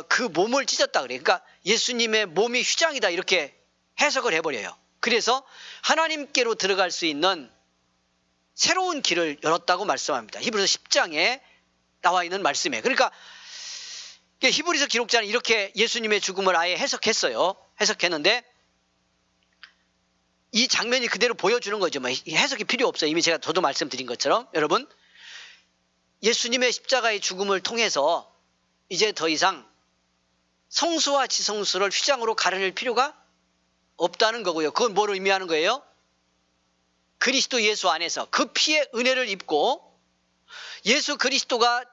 S1: 그 몸을 찢었다 그래요. 그러니까 예수님의 몸이 휘장이다 이렇게 해석을 해버려요. 그래서 하나님께로 들어갈 수 있는 새로운 길을 열었다고 말씀합니다. 히브리서 10장에 나와 있는 말씀이에요. 그러니까 히브리서 기록자는 이렇게 예수님의 죽음을 아예 해석했어요. 해석했는데 이 장면이 그대로 보여주는 거죠. 해석이 필요 없어요. 이미 저도 말씀드린 것처럼 여러분, 예수님의 십자가의 죽음을 통해서 이제 더 이상 성소와 지성소를 휘장으로 가려낼 필요가 없다는 거고요. 그건 뭘 의미하는 거예요? 그리스도 예수 안에서 그 피의 은혜를 입고 예수 그리스도가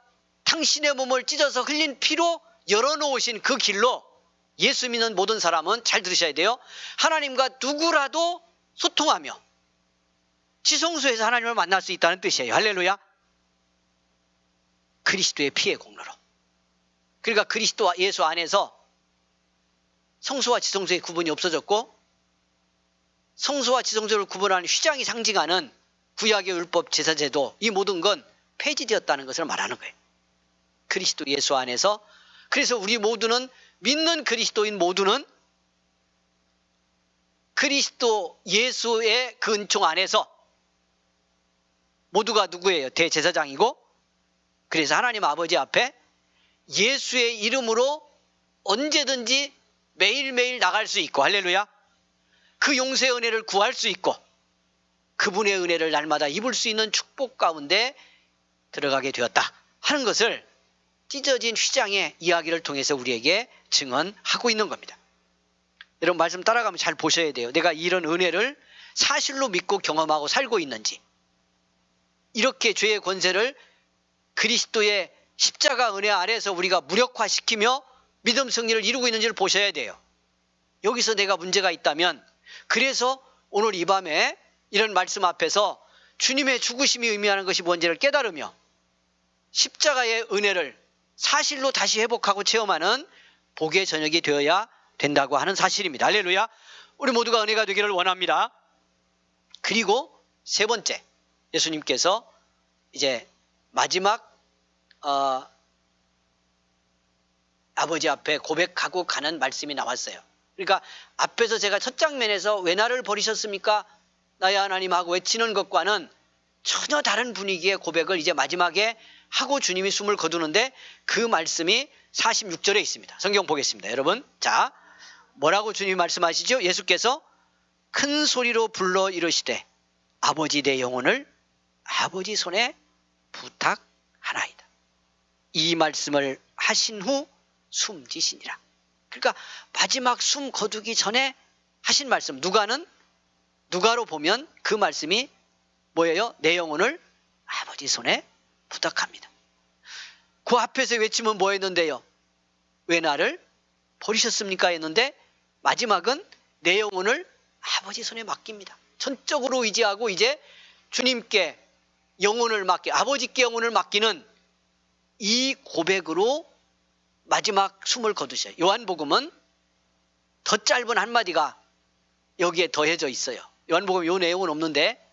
S1: 당신의 몸을 찢어서 흘린 피로 열어놓으신 그 길로 예수 믿는 모든 사람은, 잘 들으셔야 돼요, 하나님과 누구라도 소통하며 지성소에서 하나님을 만날 수 있다는 뜻이에요. 할렐루야. 그리스도의 피의 공로로. 그러니까 그리스도와 예수 안에서 성소와 지성소의 구분이 없어졌고, 성소와 지성소를 구분하는 휘장이 상징하는 구약의 율법 제사제도, 이 모든 건 폐지되었다는 것을 말하는 거예요. 그리스도 예수 안에서. 그래서 우리 모두는, 믿는 그리스도인 모두는 그리스도 예수의 그 은총 안에서 모두가 누구예요? 대제사장이고, 그래서 하나님 아버지 앞에 예수의 이름으로 언제든지 매일매일 나갈 수 있고, 할렐루야, 그 용서의 은혜를 구할 수 있고 그분의 은혜를 날마다 입을 수 있는 축복 가운데 들어가게 되었다 하는 것을 찢어진 휘장의 이야기를 통해서 우리에게 증언하고 있는 겁니다. 여러분 말씀 따라가면 잘 보셔야 돼요. 내가 이런 은혜를 사실로 믿고 경험하고 살고 있는지, 이렇게 죄의 권세를 그리스도의 십자가 은혜 아래에서 우리가 무력화시키며 믿음 승리를 이루고 있는지를 보셔야 돼요. 여기서 내가 문제가 있다면, 그래서 오늘 이 밤에 이런 말씀 앞에서 주님의 죽으심이 의미하는 것이 뭔지를 깨달으며 십자가의 은혜를 사실로 다시 회복하고 체험하는 복의 저녁이 되어야 된다고 하는 사실입니다. 할렐루야. 우리 모두가 은혜가 되기를 원합니다. 그리고 세 번째, 예수님께서 이제 마지막 아버지 앞에 고백하고 가는 말씀이 나왔어요. 그러니까 앞에서 제가 첫 장면에서 왜 나를 버리셨습니까? 나의 하나님 하고 외치는 것과는 전혀 다른 분위기의 고백을 이제 마지막에 하고 주님이 숨을 거두는데, 그 말씀이 46절에 있습니다. 성경 보겠습니다. 여러분, 자, 뭐라고 주님이 말씀하시죠? 예수께서 큰 소리로 불러 이르시되 아버지 내 영혼을 아버지 손에 부탁하나이다. 이 말씀을 하신 후 숨지시니라. 그러니까 마지막 숨 거두기 전에 하신 말씀, 누가로 보면 그 말씀이 뭐예요? 내 영혼을 아버지 손에 부탁합니다. 그 앞에서 외치면 뭐 했는데요? 왜 나를 버리셨습니까? 했는데 마지막은 내 영혼을 아버지 손에 맡깁니다. 전적으로 의지하고 이제 주님께 영혼을 아버지께 영혼을 맡기는 이 고백으로 마지막 숨을 거두셔요. 요한복음은 더 짧은 한마디가 여기에 더해져 있어요. 요한복음 이 내용은 없는데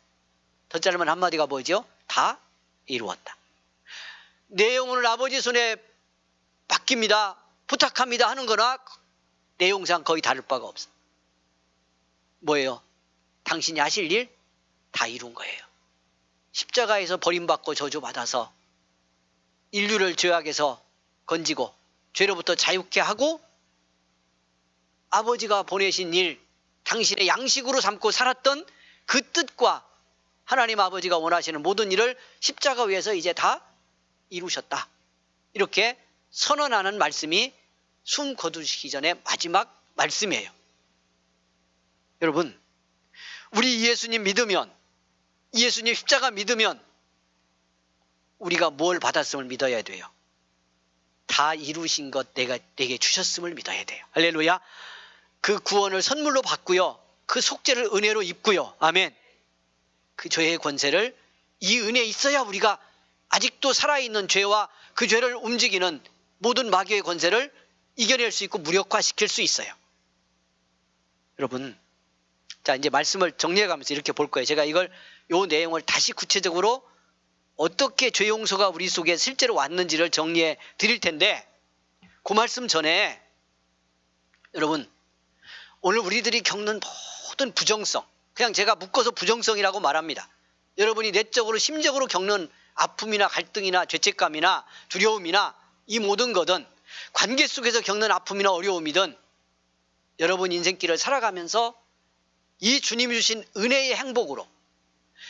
S1: 더 짧은 한마디가 뭐죠? 다 이루었다. 내 영혼을 아버지 손에 맡깁니다, 부탁합니다 하는 거나 내용상 거의 다를 바가 없어. 뭐예요? 당신이 하실 일 다 이룬 거예요. 십자가에서 버림받고 저주받아서 인류를 죄악에서 건지고 죄로부터 자유케 하고 아버지가 보내신 일, 당신의 양식으로 삼고 살았던 그 뜻과 하나님 아버지가 원하시는 모든 일을 십자가 위에서 이제 다 이루셨다. 이렇게 선언하는 말씀이 숨 거두시기 전에 마지막 말씀이에요. 여러분, 우리 예수님 믿으면, 예수님 십자가 믿으면 우리가 뭘 받았음을 믿어야 돼요? 다 이루신 것 내게 주셨음을 믿어야 돼요. 할렐루야. 그 구원을 선물로 받고요, 그 속죄를 은혜로 입고요. 아멘. 그 죄의 권세를, 이 은혜 있어야 우리가 아직도 살아있는 죄와 그 죄를 움직이는 모든 마귀의 권세를 이겨낼 수 있고 무력화시킬 수 있어요. 여러분, 자, 이제 말씀을 정리해가면서 이렇게 볼 거예요. 제가 요 내용을 다시 구체적으로 어떻게 죄 용서가 우리 속에 실제로 왔는지를 정리해 드릴 텐데, 그 말씀 전에 여러분, 오늘 우리들이 겪는 모든 부정성, 그냥 제가 묶어서 부정성이라고 말합니다. 여러분이 내적으로 심적으로 겪는 아픔이나 갈등이나 죄책감이나 두려움이나 이 모든 것은 관계 속에서 겪는 아픔이나 어려움이든 여러분 인생길을 살아가면서 이 주님이 주신 은혜의 행복으로,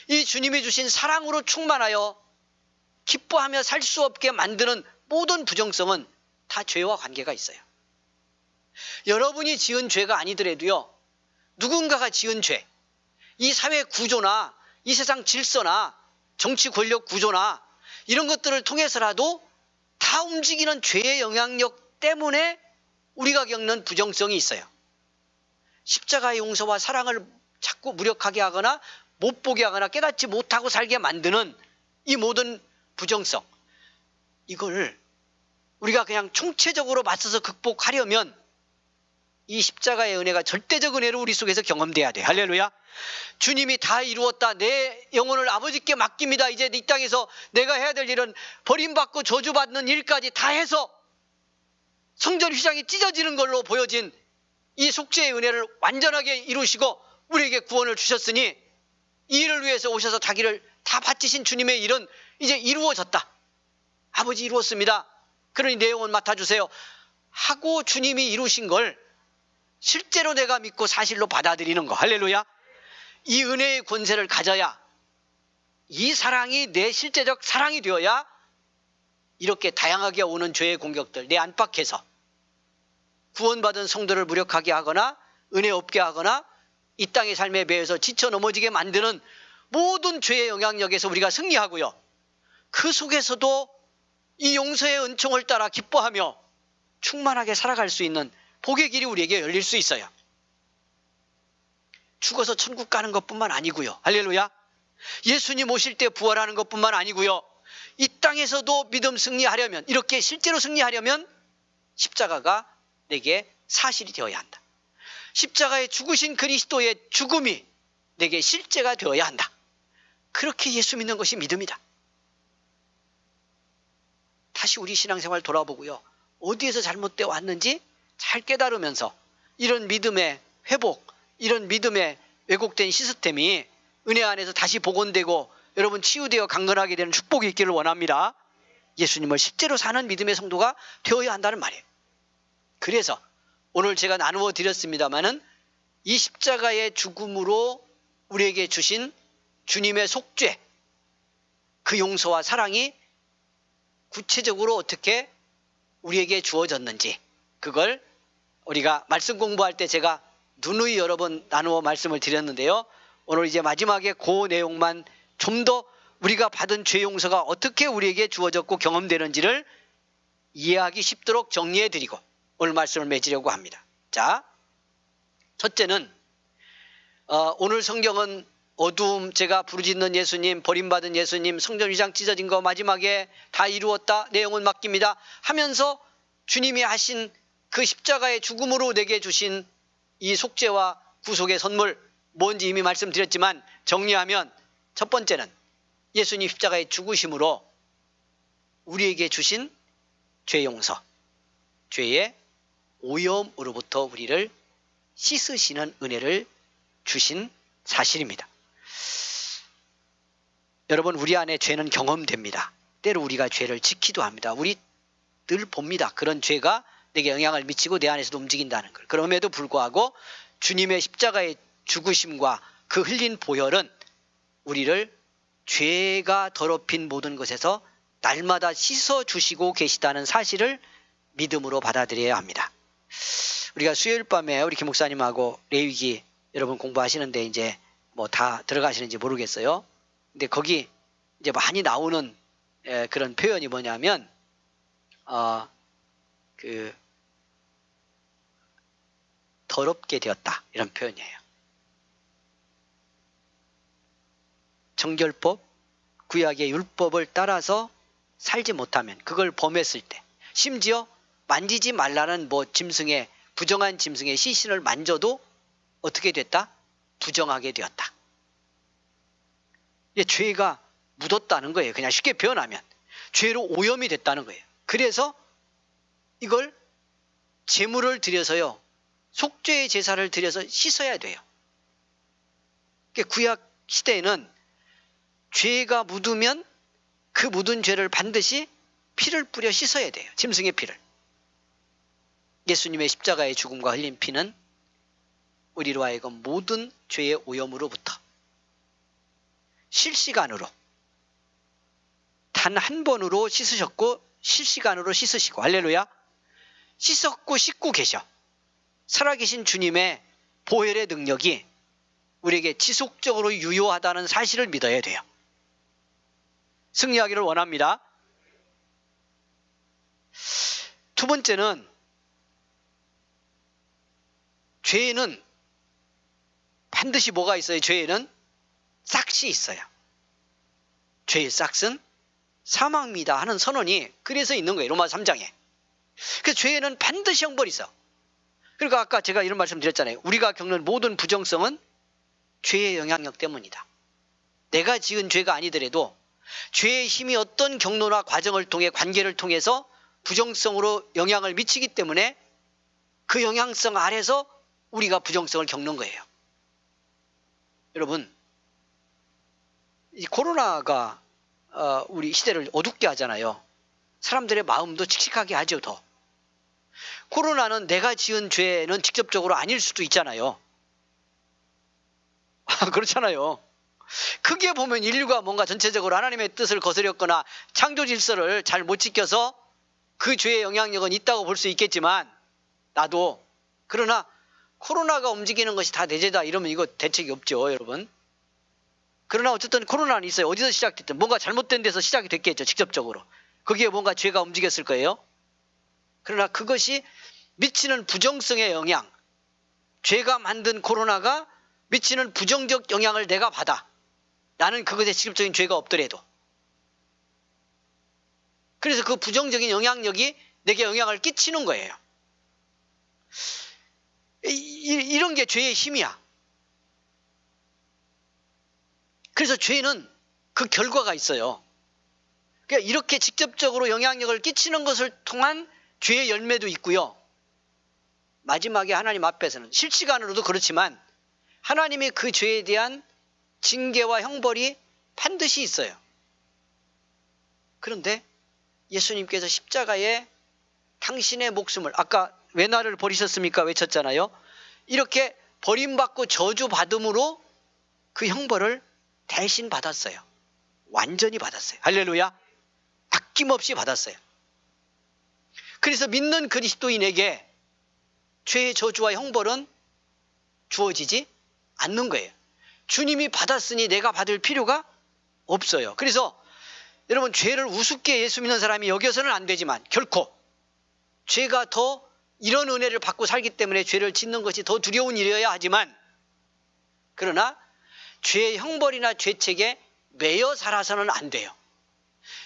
S1: 이 주님이 주신 사랑으로 충만하여 기뻐하며 살 수 없게 만드는 모든 부정성은 다 죄와 관계가 있어요. 여러분이 지은 죄가 아니더라도요, 누군가가 지은 죄, 이 사회 구조나 이 세상 질서나 정치 권력 구조나 이런 것들을 통해서라도 다 움직이는 죄의 영향력 때문에 우리가 겪는 부정성이 있어요. 십자가의 용서와 사랑을 자꾸 무력하게 하거나 못 보게 하거나 깨닫지 못하고 살게 만드는 이 모든 부정성, 이걸 우리가 그냥 총체적으로 맞서서 극복하려면 이 십자가의 은혜가 절대적 은혜로 우리 속에서 경험돼야 돼. 할렐루야. 주님이 다 이루었다, 내 영혼을 아버지께 맡깁니다, 이제 이 땅에서 내가 해야 될 일은 버림받고 저주받는 일까지 다 해서 성전 휘장이 찢어지는 걸로 보여진 이 속죄의 은혜를 완전하게 이루시고 우리에게 구원을 주셨으니 이 일을 위해서 오셔서 자기를 다 바치신 주님의 일은 이제 이루어졌다. 아버지 이루었습니다, 그러니 내 영혼 맡아주세요 하고 주님이 이루신 걸 실제로 내가 믿고 사실로 받아들이는 거. 할렐루야. 이 은혜의 권세를 가져야, 이 사랑이 내 실제적 사랑이 되어야 이렇게 다양하게 오는 죄의 공격들, 내 안팎에서 구원받은 성도를 무력하게 하거나 은혜 없게 하거나 이 땅의 삶에 매여서 지쳐 넘어지게 만드는 모든 죄의 영향력에서 우리가 승리하고요, 그 속에서도 이 용서의 은총을 따라 기뻐하며 충만하게 살아갈 수 있는 복의 길이 우리에게 열릴 수 있어요. 죽어서 천국 가는 것뿐만 아니고요, 할렐루야. 예수님 오실 때 부활하는 것뿐만 아니고요, 이 땅에서도 믿음 승리하려면, 이렇게 실제로 승리하려면 십자가가 내게 사실이 되어야 한다. 십자가에 죽으신 그리스도의 죽음이 내게 실제가 되어야 한다. 그렇게 예수 믿는 것이 믿음이다. 다시 우리 신앙생활 돌아보고요, 어디에서 잘못되어 왔는지 잘 깨달으면서 이런 믿음의 회복, 이런 믿음의 왜곡된 시스템이 은혜 안에서 다시 복원되고 여러분 치유되어 강건하게 되는 축복이 있기를 원합니다. 예수님을 실제로 사는 믿음의 성도가 되어야 한다는 말이에요. 그래서 오늘 제가 나누어 드렸습니다마는 이 십자가의 죽음으로 우리에게 주신 주님의 속죄, 그 용서와 사랑이 구체적으로 어떻게 우리에게 주어졌는지, 그걸 우리가 말씀 공부할 때 제가 누누이 여러 번 나누어 말씀을 드렸는데요. 오늘 이제 마지막에 그 내용만 좀 더 우리가 받은 죄 용서가 어떻게 우리에게 주어졌고 경험되는지를 이해하기 쉽도록 정리해 드리고 오늘 말씀을 맺으려고 합니다. 자, 첫째는 오늘 성경은 어두움, 제가 부르짖는 예수님, 버림받은 예수님, 성전 위장 찢어진 거 마지막에 다 이루었다, 내용은 맡깁니다 하면서 주님이 하신 그 십자가의 죽음으로 내게 주신 이 속죄와 구속의 선물, 뭔지 이미 말씀드렸지만 정리하면 첫 번째는 예수님 십자가의 죽으심으로 우리에게 주신 죄 용서, 죄의 오염으로부터 우리를 씻으시는 은혜를 주신 사실입니다. 여러분, 우리 안에 죄는 경험됩니다. 때로 우리가 죄를 지키도 합니다. 우리 늘 봅니다. 그런 죄가 내게 영향을 미치고 내 안에서도 움직인다는 걸. 그럼에도 불구하고 주님의 십자가의 죽으심과 그 흘린 보혈은 우리를 죄가 더럽힌 모든 것에서 날마다 씻어주시고 계시다는 사실을 믿음으로 받아들여야 합니다. 우리가 수요일 밤에 우리 김 목사님하고 레위기 여러분 공부하시는데 이제 뭐 다 들어가시는지 모르겠어요. 근데 거기 이제 많이 나오는 그런 표현이 뭐냐면 더럽게 되었다, 이런 표현이에요. 정결법, 구약의 율법을 따라서 살지 못하면, 그걸 범했을 때, 심지어 만지지 말라는 뭐 짐승의, 부정한 짐승의 시신을 만져도 어떻게 됐다? 부정하게 되었다. 이게 죄가 묻었다는 거예요. 그냥 쉽게 표현하면 죄로 오염이 됐다는 거예요. 그래서 이걸 제물을 드려서요, 속죄의 제사를 드려서 씻어야 돼요. 구약 시대에는 죄가 묻으면 그 묻은 죄를 반드시 피를 뿌려 씻어야 돼요. 짐승의 피를. 예수님의 십자가의 죽음과 흘린 피는 우리로 하여금 모든 죄의 오염으로부터 실시간으로 단 한 번으로 씻으셨고 실시간으로 씻으시고, 할렐루야, 씻었고 씻고 계셔. 살아계신 주님의 보혈의 능력이 우리에게 지속적으로 유효하다는 사실을 믿어야 돼요. 승리하기를 원합니다. 두 번째는 죄에는 반드시 뭐가 있어요? 죄에는 싹이 있어요. 죄의 싹은 사망입니다 하는 선언이 그래서 있는 거예요. 로마 3장에. 그래서 죄에는 반드시 형벌이 있어. 그러니까 아까 제가 이런 말씀 드렸잖아요. 우리가 겪는 모든 부정성은 죄의 영향력 때문이다. 내가 지은 죄가 아니더라도 죄의 힘이 어떤 경로나 과정을 통해, 관계를 통해서 부정성으로 영향을 미치기 때문에 그 영향성 아래서 우리가 부정성을 겪는 거예요. 여러분, 이 코로나가 우리 시대를 어둡게 하잖아요. 사람들의 마음도 칙칙하게 하죠. 더 코로나는 내가 지은 죄는 직접적으로 아닐 수도 있잖아요. 그렇잖아요. 크게 보면 인류가 뭔가 전체적으로 하나님의 뜻을 거스렸거나 창조 질서를 잘 못 지켜서 그 죄의 영향력은 있다고 볼 수 있겠지만, 나도, 그러나 코로나가 움직이는 것이 다 내 죄다 이러면 이거 대책이 없죠, 여러분. 그러나 어쨌든 코로나는 있어요. 어디서 시작됐든 뭔가 잘못된 데서 시작이 됐겠죠, 직접적으로. 거기에 뭔가 죄가 움직였을 거예요. 그러나 그것이 미치는 부정성의 영향, 죄가 만든 코로나가 미치는 부정적 영향을 내가 받아. 나는 그것에 직접적인 죄가 없더라도. 그래서 그 부정적인 영향력이 내게 영향을 끼치는 거예요. 이런 게 죄의 힘이야. 그래서 죄는 그 결과가 있어요. 그러니까 이렇게 직접적으로 영향력을 끼치는 것을 통한 죄의 열매도 있고요. 마지막에 하나님 앞에서는 실시간으로도 그렇지만 하나님의 그 죄에 대한 징계와 형벌이 반드시 있어요. 그런데 예수님께서 십자가에 당신의 목숨을, 아까 왜 나를 버리셨습니까 외쳤잖아요. 이렇게 버림받고 저주받음으로 그 형벌을 대신 받았어요. 완전히 받았어요. 할렐루야. 아낌없이 받았어요. 그래서 믿는 그리스도인에게 죄의 저주와 형벌은 주어지지 않는 거예요. 주님이 받았으니 내가 받을 필요가 없어요. 그래서 여러분, 죄를 우습게 예수 믿는 사람이 여겨서는 안 되지만 결코 죄가 더 이런 은혜를 받고 살기 때문에 죄를 짓는 것이 더 두려운 일이어야 하지만, 그러나 죄의 형벌이나 죄책에 매여 살아서는 안 돼요.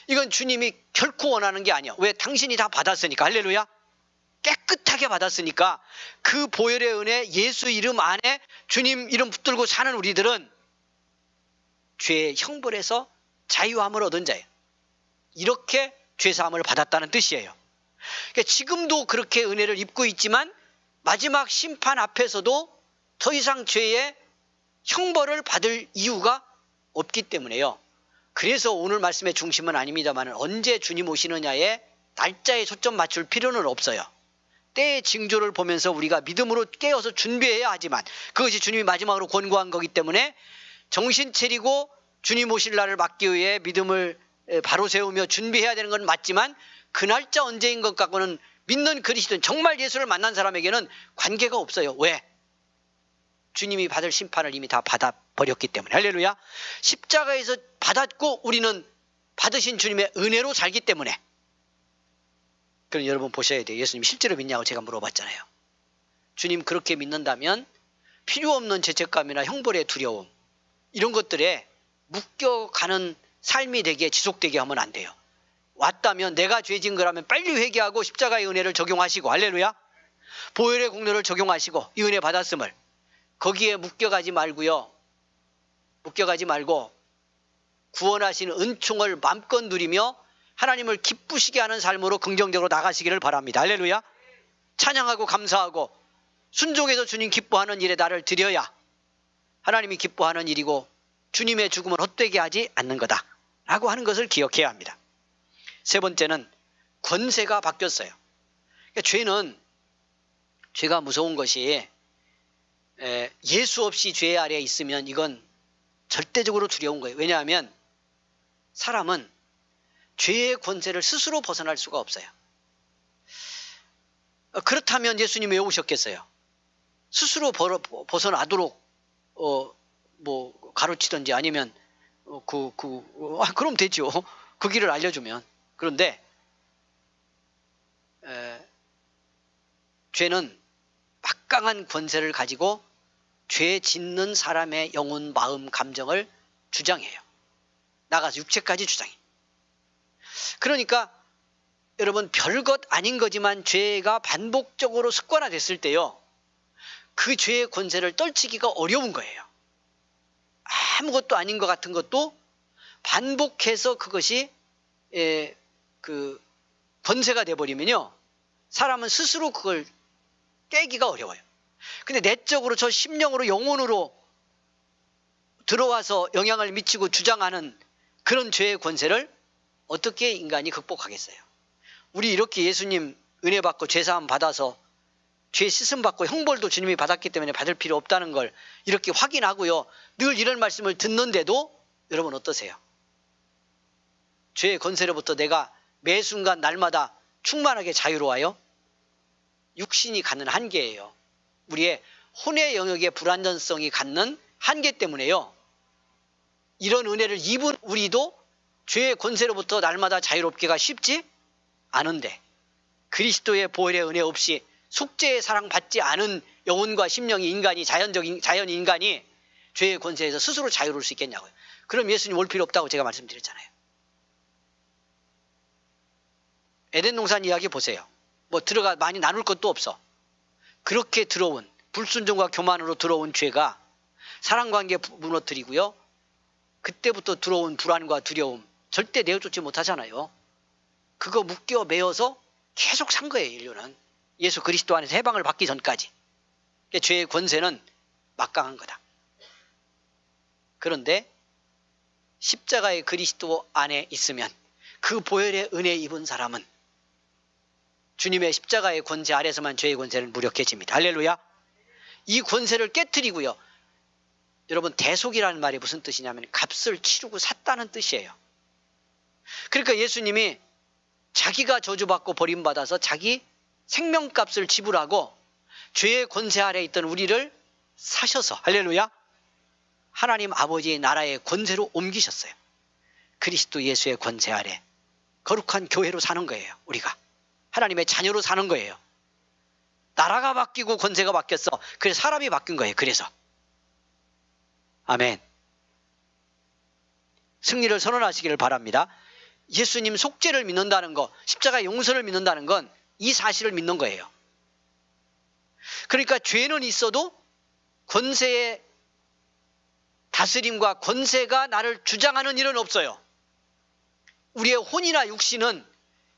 S1: 이건 주님이 결코 원하는 게 아니야. 왜? 당신이 다 받았으니까. 할렐루야. 깨끗하게 받았으니까 그 보혈의 은혜, 예수 이름 안에 주님 이름 붙들고 사는 우리들은 죄의 형벌에서 자유함을 얻은 자예요. 이렇게 죄사함을 받았다는 뜻이에요. 그러니까 지금도 그렇게 은혜를 입고 있지만 마지막 심판 앞에서도 더 이상 죄의 형벌을 받을 이유가 없기 때문에요. 그래서 오늘 말씀의 중심은 아닙니다만 언제 주님 오시느냐에 날짜에 초점 맞출 필요는 없어요. 때의 징조를 보면서 우리가 믿음으로 깨어서 준비해야 하지만, 그것이 주님이 마지막으로 권고한 거기 때문에 정신 차리고 주님 오실 날을 막기 위해 믿음을 바로 세우며 준비해야 되는 건 맞지만, 그 날짜 언제인 것 갖고는 믿는 그리스도인, 정말 예수를 만난 사람에게는 관계가 없어요. 왜? 주님이 받을 심판을 이미 다 받아버렸기 때문에. 할렐루야. 십자가에서 받았고 우리는 받으신 주님의 은혜로 살기 때문에. 그럼 여러분 보셔야 돼요. 예수님 실제로 믿냐고 제가 물어봤잖아요. 주님 그렇게 믿는다면 필요 없는 죄책감이나 형벌의 두려움, 이런 것들에 묶여가는 삶이 되게 지속되게 하면 안 돼요. 왔다면 내가 죄진 거라면 빨리 회개하고 십자가의 은혜를 적용하시고, 할렐루야, 보혈의 공로를 적용하시고 이 은혜 받았음을 거기에 묶여가지 말고요. 묶여가지 말고 구원하시는 은총을 마음껏 누리며 하나님을 기쁘시게 하는 삶으로 긍정적으로 나가시기를 바랍니다. 할렐루야. 찬양하고 감사하고 순종해서 주님 기뻐하는 일에 나를 드려야 하나님이 기뻐하는 일이고 주님의 죽음을 헛되게 하지 않는 거다 라고 하는 것을 기억해야 합니다. 세 번째는 권세가 바뀌었어요. 그러니까 죄가 무서운 것이 예수 없이 죄 아래에 있으면 이건 절대적으로 두려운 거예요. 왜냐하면 사람은 죄의 권세를 스스로 벗어날 수가 없어요. 그렇다면 예수님이 왜 오셨겠어요? 스스로 벗어나도록 가르치든지 아니면 그럼 되죠. 그 길을 알려주면. 그런데 죄는 막강한 권세를 가지고 죄 짓는 사람의 영혼, 마음, 감정을 주장해요. 나가서 육체까지 주장해. 그러니까 여러분, 별것 아닌 거지만 죄가 반복적으로 습관화됐을 때요, 그 죄의 권세를 떨치기가 어려운 거예요. 아무것도 아닌 것 같은 것도 반복해서 그것이 그 권세가 돼버리면요, 사람은 스스로 그걸 깨기가 어려워요. 근데 내적으로 저 심령으로 영혼으로 들어와서 영향을 미치고 주장하는 그런 죄의 권세를 어떻게 인간이 극복하겠어요? 우리 이렇게 예수님 은혜 받고 죄사함 받아서 죄 씻음 받고 형벌도 주님이 받았기 때문에 받을 필요 없다는 걸 이렇게 확인하고요, 늘 이런 말씀을 듣는데도 여러분 어떠세요? 죄의 권세로부터 내가 매 순간 날마다 충만하게 자유로워요? 육신이 갖는 한계예요. 우리의 혼의 영역의 불완전성이 갖는 한계 때문에요, 이런 은혜를 입은 우리도 죄의 권세로부터 날마다 자유롭기가 쉽지 않은데, 그리스도의 보혈의 은혜 없이 속죄의 사랑 받지 않은 영혼과 심령이 인간이 자연 인간이 죄의 권세에서 스스로 자유로울 수 있겠냐고요. 그럼 예수님 올 필요 없다고 제가 말씀드렸잖아요. 에덴 동산 이야기 보세요. 들어가 많이 나눌 것도 없어. 그렇게 들어온 불순종과 교만으로 들어온 죄가 사랑관계 무너뜨리고요, 그때부터 들어온 불안과 두려움 절대 내어쫓지 못하잖아요. 그거 묶여 매어서 계속 산 거예요, 인류는. 예수 그리스도 안에서 해방을 받기 전까지. 그러니까 죄의 권세는 막강한 거다. 그런데 십자가의 그리스도 안에 있으면 그 보혈의 은혜 입은 사람은 주님의 십자가의 권세 아래서만 죄의 권세를 무력해집니다. 할렐루야. 이 권세를 깨트리고요. 여러분, 대속이라는 말이 무슨 뜻이냐면 값을 치르고 샀다는 뜻이에요. 그러니까 예수님이 자기가 저주받고 버림받아서 자기 생명값을 지불하고 죄의 권세 아래 있던 우리를 사셔서, 할렐루야, 하나님 아버지의 나라의 권세로 옮기셨어요. 그리스도 예수의 권세 아래 거룩한 교회로 사는 거예요. 우리가 하나님의 자녀로 사는 거예요. 나라가 바뀌고 권세가 바뀌었어. 그래서 사람이 바뀐 거예요. 그래서 아멘. 승리를 선언하시기를 바랍니다. 예수님 속죄를 믿는다는 거, 십자가 용서를 믿는다는 건 이 사실을 믿는 거예요. 그러니까 죄는 있어도 권세의 다스림과 권세가 나를 주장하는 일은 없어요. 우리의 혼이나 육신은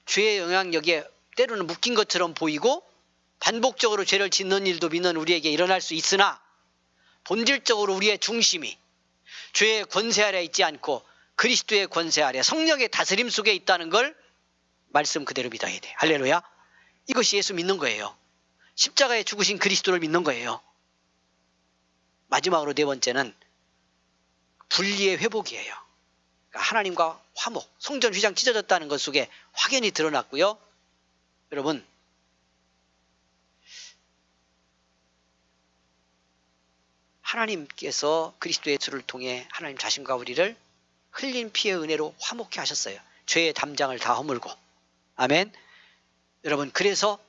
S1: 죄의 영향력에 때로는 묶인 것처럼 보이고 반복적으로 죄를 짓는 일도 믿는 우리에게 일어날 수 있으나 본질적으로 우리의 중심이 죄의 권세 아래 있지 않고 그리스도의 권세 아래 성령의 다스림 속에 있다는 걸 말씀 그대로 믿어야 돼. 할렐루야. 이것이 예수 믿는 거예요. 십자가에 죽으신 그리스도를 믿는 거예요. 마지막으로 네 번째는 분리의 회복이에요. 그러니까 하나님과 화목, 성전 휘장 찢어졌다는 것 속에 확연히 드러났고요. 여러분, 하나님께서 그리스도 예수를 통해 하나님 자신과 우리를 흘린 피의 은혜로 화목케 하셨어요. 죄의 담장을 다 허물고. 아멘. 여러분, 그래서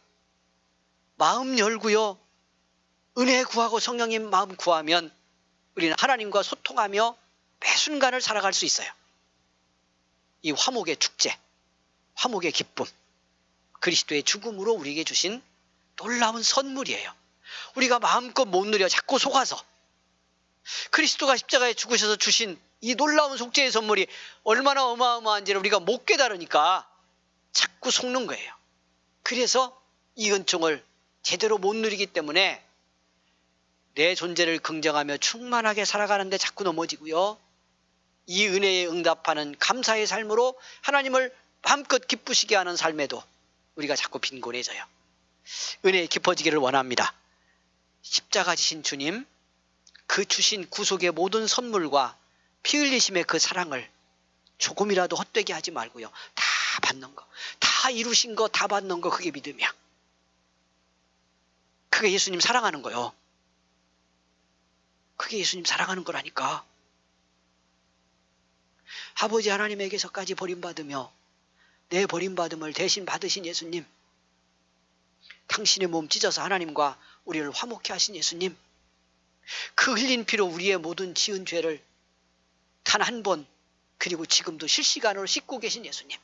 S1: 마음 열고요, 은혜 구하고 성령님 마음 구하면 우리는 하나님과 소통하며 매 순간을 살아갈 수 있어요. 이 화목의 축제, 화목의 기쁨, 그리스도의 죽음으로 우리에게 주신 놀라운 선물이에요. 우리가 마음껏 못 누려 자꾸 속아서 그리스도가 십자가에 죽으셔서 주신 이 놀라운 속죄의 선물이 얼마나 어마어마한지를 우리가 못 깨달으니까 자꾸 속는 거예요. 그래서 이 은총을 제대로 못 누리기 때문에 내 존재를 긍정하며 충만하게 살아가는데 자꾸 넘어지고요. 이 은혜에 응답하는 감사의 삶으로 하나님을 마음껏 기쁘시게 하는 삶에도 우리가 자꾸 빈곤해져요. 은혜에 깊어지기를 원합니다. 십자가 지신 주님, 그 주신 구속의 모든 선물과 피 흘리심의 그 사랑을 조금이라도 헛되게 하지 말고요. 다 받는 거, 다 이루신 거, 다 받는 거, 그게 믿음이야. 그게 예수님 사랑하는 거요. 그게 예수님 사랑하는 거라니까. 아버지 하나님에게서까지 버림받으며 내 버림받음을 대신 받으신 예수님, 당신의 몸 찢어서 하나님과 우리를 화목케 하신 예수님, 그 흘린 피로 우리의 모든 지은 죄를 단 한 번, 그리고 지금도 실시간으로 씻고 계신 예수님,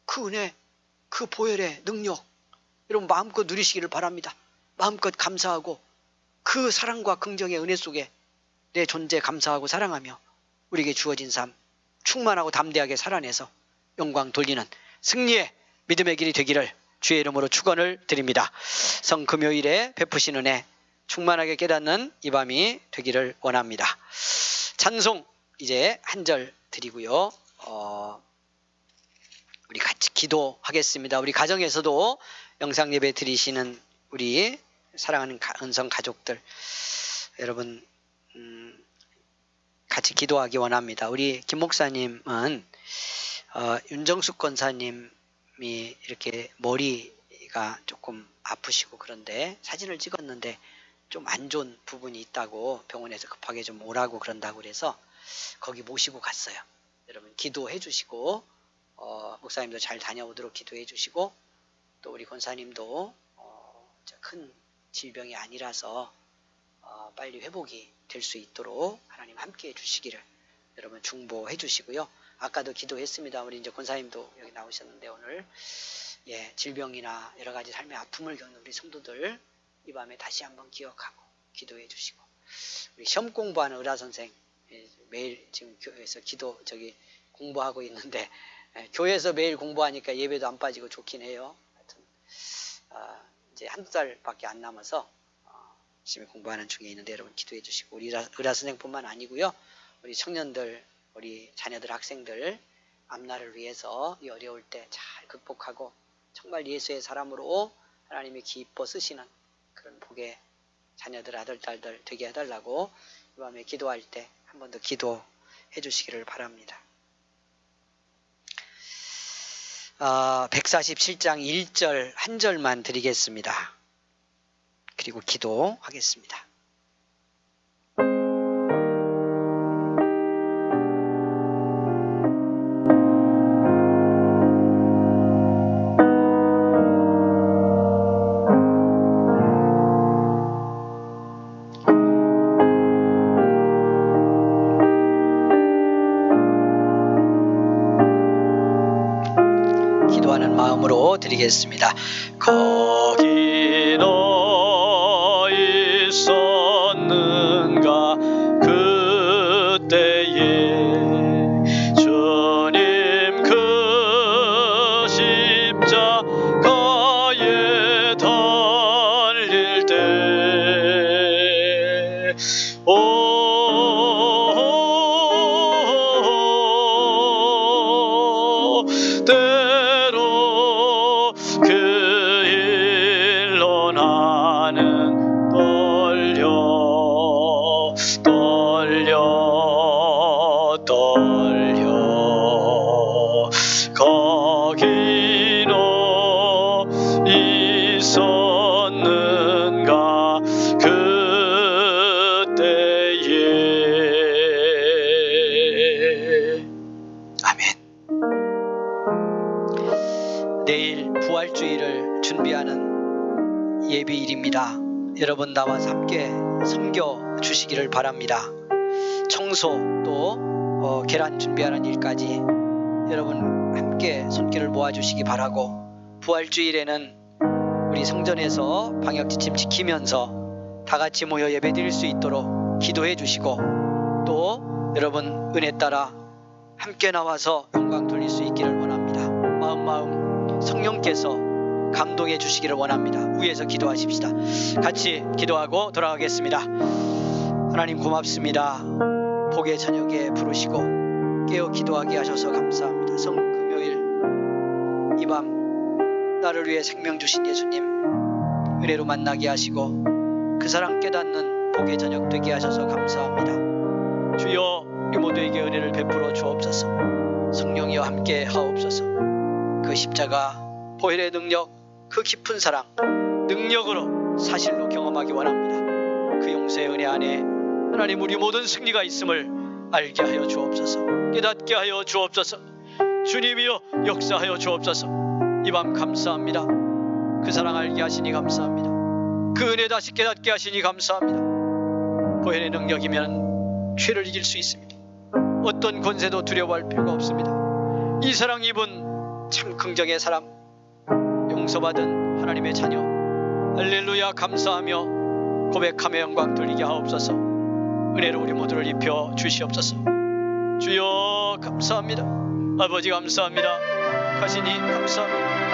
S1: 그 은혜, 그 보혈의 능력, 여러분 마음껏 누리시기를 바랍니다. 마음껏 감사하고 그 사랑과 긍정의 은혜 속에 내 존재 감사하고 사랑하며 우리에게 주어진 삶 충만하고 담대하게 살아내서 영광 돌리는 승리의 믿음의 길이 되기를 주의 이름으로 축원을 드립니다. 성금요일에 베푸신 은혜 충만하게 깨닫는 이 밤이 되기를 원합니다. 찬송 이제 한 절 드리고요. 우리 같이 기도하겠습니다. 우리 가정에서도 영상 예배 드리시는 우리 사랑하는 은성 가족들 여러분 같이 기도하기 원합니다. 우리 김 목사님은 윤정숙 권사님이 이렇게 머리가 조금 아프시고 그런데 사진을 찍었는데 좀 안 좋은 부분이 있다고 병원에서 급하게 좀 오라고 그런다고 그래서 거기 모시고 갔어요. 여러분 기도해 주시고 목사님도 잘 다녀오도록 기도해 주시고 또 우리 권사님도 큰 질병이 아니라서 빨리 회복이 될 수 있도록 하나님 함께 해 주시기를 여러분 중보해 주시고요. 아까도 기도했습니다. 우리 이제 권사님도 여기 나오셨는데 오늘 질병이나 여러 가지 삶의 아픔을 겪는 우리 성도들 이 밤에 다시 한번 기억하고 기도해 주시고 우리 시험 공부하는 의라 선생 매일 지금 교회에서 공부하고 있는데 교회에서 매일 공부하니까 예배도 안 빠지고 좋긴 해요. 하여튼 이제 한두 달밖에 안 남아서 열심히 공부하는 중에 있는데 여러분 기도해 주시고 우리 의라 선생뿐만 아니고요. 우리 청년들, 우리 자녀들, 학생들 앞날을 위해서 이 어려울 때 잘 극복하고 정말 예수의 사람으로 하나님이 기뻐 쓰시는 그런 복의 자녀들, 아들, 딸들 되게 해달라고 이 밤에 기도할 때 한 번 더 기도해 주시기를 바랍니다. 147장 1절 한 절만 드리겠습니다. 그리고 기도하겠습니다. 기도하는 마음으로 드리겠습니다. 거기 너 있었는가 그때에 주님 그 십자가에 달릴 때 때로 그 일로 나는 떨려 거기 너 있었는가 그때에. 아멘. 내일 부활주의를 준비하는 예비일입니다. 여러분 나와 함께 섬겨 주시기를 바랍니다. 청소 또 계란 준비하는 일까지 여러분 함께 손길을 모아주시기 바라고, 부활주일에는 우리 성전에서 방역지침 지키면서 다 같이 모여 예배드릴 수 있도록 기도해 주시고, 또 여러분 은혜 따라 함께 나와서 영광 돌릴 수 있기를 원합니다. 마음 성령께서 감동해 주시기를 원합니다. 위에서 기도하십시다. 같이 기도하고 돌아가겠습니다. 하나님 고맙습니다. 복의 저녁에 부르시고 깨어 기도하게 하셔서 감사합니다. 성금요일 이 밤 나를 위해 생명 주신 예수님 은혜로 만나게 하시고 그 사랑 깨닫는 복의 저녁 되게 하셔서 감사합니다. 주여 우리 모두에게 은혜를 베풀어 주옵소서. 성령이여 함께 하옵소서. 그 십자가 보혈의 능력, 그 깊은 사랑 능력으로 사실로 경험하기 원합니다. 그 용서의 은혜 안에 하나님 우리 모든 승리가 있음을 알게 하여 주옵소서. 깨닫게 하여 주옵소서. 주님이여 역사하여 주옵소서. 이 밤 감사합니다. 그 사랑 알게 하시니 감사합니다. 그 은혜 다시 깨닫게 하시니 감사합니다. 보혈의 능력이면 죄를 이길 수 있습니다. 어떤 권세도 두려워할 필요가 없습니다. 이 사랑 입은 참 긍정의 사람, 용서받은 하나님의 자녀, 할렐루야 감사하며 고백하며 영광 돌리게 하옵소서. 은혜로 우리 모두를 입혀 주시옵소서. 주여 감사합니다. 아버지 감사합니다. 가시니 감사합니다.